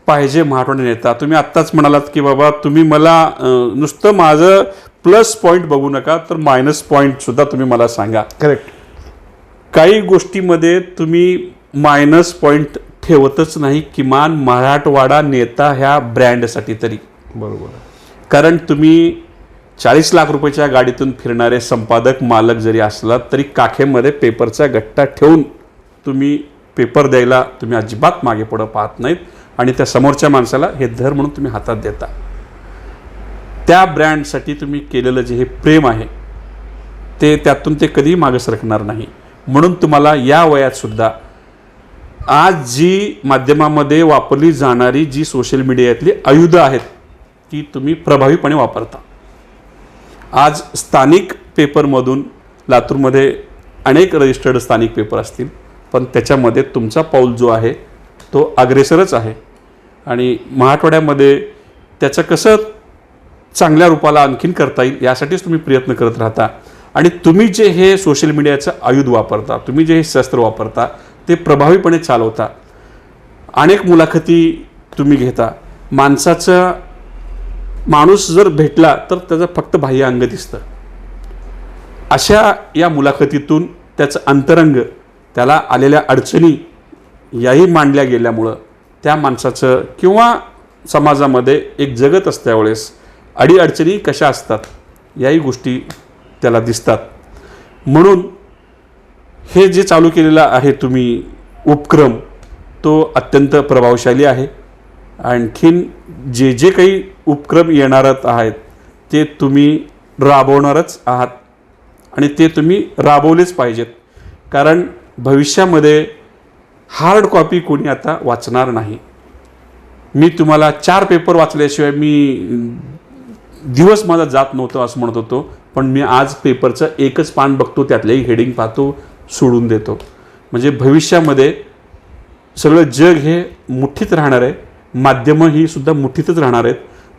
पाहिजे मराठवाडा नेता, तुम्ही आत्ताच म्हणालात की बाबा तुम्ही मला नुसतं माझं प्लस पॉईंट बघू नका तर मायनस पॉईंट सुद्धा तुम्ही मला सांगा. करेक्ट. काही गोष्टीमध्ये तुम्ही मायनस पॉईंट ठेवतच नाही, किमान मराठवाडा नेता ह्या ब्रँडसाठी तरी. बरोबर. कारण तुम्ही 40 लाख रुपयाच्या गाडीतून फिरणारे संपादक मालक जरी असलात तरी काखेमध्ये पेपरचा गट्टा ठेवून तुम्ही पेपर द्यायला तुम्ही अजिबात मागे पुढं पाहत नाहीत आणि त्या समोरच्या माणसाला हे धर म्हणून तुम्ही हातात देता. त्या ब्रँडसाठी तुम्ही केलेलं जे हे प्रेम आहे ते त्यातून ते कधीही मागे सरकणार नाही. म्हणून तुम्हाला या वयात सुद्धा आज जी माध्यमामध्ये वापरली जाणारी जी सोशल मीडियातली आयुधं आहेत ती तुम्ही प्रभावीपणे वापरता. आज स्थानिक पेपरमधून लातूरमध्ये अनेक रजिस्टर्ड स्थानिक पेपर असतील, पण त्याच्यामध्ये तुमचा पाऊल जो आहे तो अग्रेसरच आहे आणि मराठवाड्यामध्ये त्याचं कसं चांगल्या रूपाला आणखीन करता येईल यासाठीच तुम्ही प्रयत्न करत राहता. आणि तुम्ही जे हे सोशल मीडियाचं आयुध वापरता, तुम्ही जे हे शस्त्र वापरता ते प्रभावीपणे चालवता. अनेक मुलाखती तुम्ही घेता. माणूस जर भेटला तर त्याचं फक्त बाह्य अंग दिसतं. अशा या मुलाखतीतून त्याचं अंतरंग, त्याला आलेल्या अडचणी याही मांडल्या गेल्यामुळं त्या माणसाचं किंवा समाजामध्ये एक जगत असल्यावेळेस अडीअडचणी कशा असतात याही गोष्टी त्याला दिसतात. म्हणून हे जे चालू केलेलं आहे तुम्ही उपक्रम तो अत्यंत प्रभावशाली आहे. आणखीन जे जे काही उपक्रम येणार आहेत ते तुम्ही राबवणारच आहात आणि ते तुम्ही राबवलेच पाहिजेत. कारण भविष्यामध्ये हार्ड कॉपी कोणी आता वाचणार नाही. मी तुम्हाला 4 पेपर वाचल्याशिवाय मी दिवस माझा जात नव्हतं असं म्हणत होतो, पण मी आज पेपरचं एकच पान बघतो, त्यातलेही हेडिंग पाहतो, सोडून देतो. म्हणजे भविष्यामध्ये सगळं जग हे मुठीत राहणार आहे, माध्यमं ही सुद्धा मुठीतच राहणार आहेत.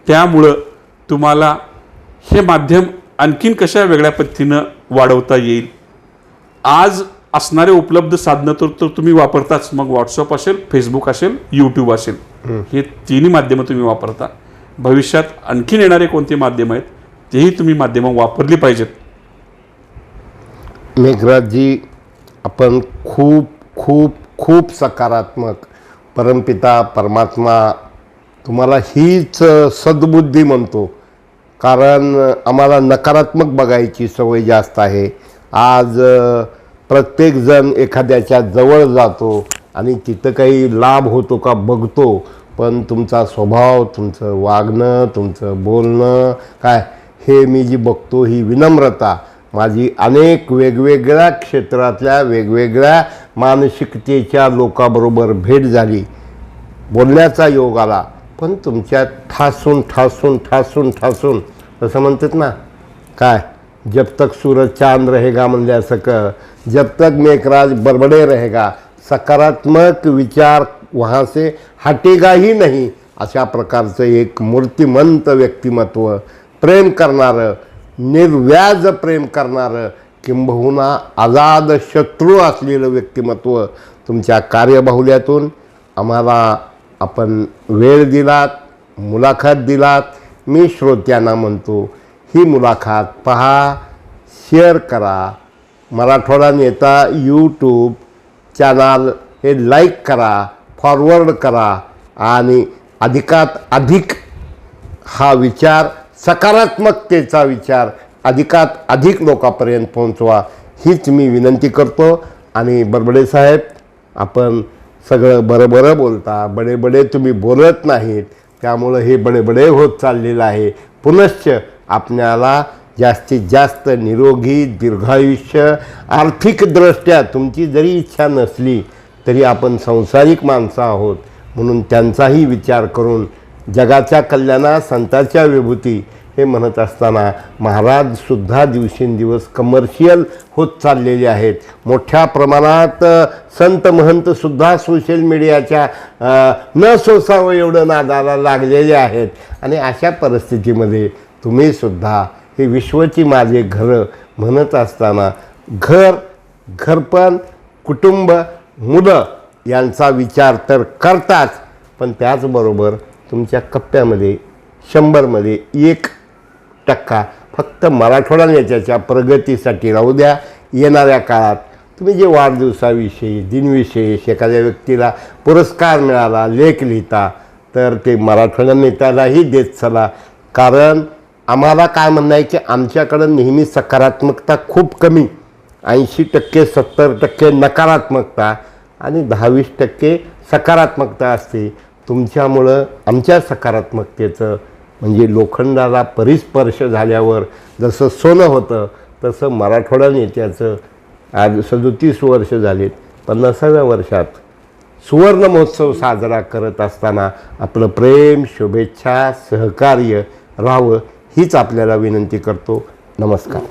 त्यामुळं तुम्हाला हे माध्यम आणखीन कशा वेगळ्या पद्धतीनं वाढवता येईल, आज असणारे उपलब्ध साधनं तर तुम्ही वापरताच. मग व्हॉट्सअप असेल, फेसबुक असेल, यूट्यूब असेल, हे तिन्ही माध्यमं तुम्ही वापरता. भविष्यात आणखीन येणारे कोणते माध्यम आहेत तेही तुम्ही माध्यमं वापरली पाहिजेत. मेघराजजी, आपण खूप खूप खूप सकारात्मक, परमपिता परमात्मा तुम्हाला हीच सद्बुद्धी म्हणतो, कारण आम्हाला नकारात्मक बघायची सवय जास्त आहे. आज प्रत्येकजण एखाद्याच्या जवळ जातो आणि तिथं काही लाभ होतो का बघतो, पण तुमचा स्वभाव, तुमचं वागणं, तुमचं बोलणं काय हे मी जी बघतो, ही विनम्रता माझी अनेक वेगवेगळ्या क्षेत्रातल्या वेगवेगळ्या मानसिकतेच्या लोकांबरोबर भेट झाली, बोलण्याचा योग आला, पण तुमच्या ठासून ठासून ठासून ठासून असं म्हणतात ना काय, जब तक सूरज चांद रहेगा म्हणल्यासारखं, जब तक मेघराज बडबडे रहेगा, सकारात्मक विचार वहाँ से हटेगा ही नहीं, अशा प्रकारचं एक मूर्तिमंत व्यक्तिमत्व, प्रेम करणारं, निर्व्याज प्रेम करणारं, किंबहुना आझाद शत्रू असलेलं व्यक्तिमत्व तुमच्या कार्यबाहुल्यातून आम्हाला आपण वेळ दिलात, मुलाखत दिलात. मी श्रोत्यांना म्हणतो, ही मुलाखत पहा, शेअर करा, मराठवाडा नेता यूट्यूब चॅनल हे लाईक करा, फॉरवर्ड करा आणि अधिकात अधिक हा विचार, सकारात्मकतेचा विचार अधिकात अधिक लोकांपर्यंत पोहोचवा, हीच मी विनंती करतो. आणि बडबडे साहेब, आपण सगळं बरं बरं बोलता, बडे बडे तुम्ही बोलत नाहीत, त्यामुळं हे बडे बडे होत चाललेलं आहे. पुनश्च आपल्याला जास्तीत जास्त निरोगी दीर्घायुष्य, आर्थिकदृष्ट्या तुमची जरी इच्छा नसली तरी आपण संसारिक माणसं आहोत, म्हणून त्यांचाही विचार करून जगाच्या कल्याणा संतांच्या विभूती हे म्हणत असताना महाराजसुद्धा दिवसेंदिवस कमर्शियल होत चाललेले आहेत. मोठ्या प्रमाणात संत महंतसुद्धा सोशल मीडियाच्या न सोसावं एवढं नादाला लागलेले आहेत. आणि अशा परिस्थितीमध्ये तुम्हीसुद्धा हे विश्वची माझे घरं म्हणत असताना घरपण, कुटुंब, मुलं यांचा विचार तर करताच, पण त्याचबरोबर तुमच्या कप्प्यामध्ये 100मध्ये 1% फक्त मराठवाडा नेत्याच्या प्रगतीसाठी राहू द्या. येणाऱ्या काळात तुम्ही जे वाढदिवसाविषयी, दिनविशेष, एखाद्या व्यक्तीला पुरस्कार मिळाला, लेख लिहिता, तर ते मराठवाडा नेत्यालाही देत चला. कारण आम्हाला काय म्हणणं आहे की आमच्याकडं नेहमी सकारात्मकता खूप कमी, 80% 70% नकारात्मकता आणि 10-20% सकारात्मकता असते. तुमच्यामुळं आमच्या सकारात्मकतेचं म्हणजे लोखंडाला परिस्पर्श झाल्यावर जसं सोनं होतं, तसं मराठवाडा नेत्याचं आज 37 वर्ष झालेत, 50व्या वर्षात सुवर्ण महोत्सव साजरा करत असताना आपलं प्रेम, शुभेच्छा, सहकार्य राहावं हीच आपल्याला विनंती करतो. नमस्कार.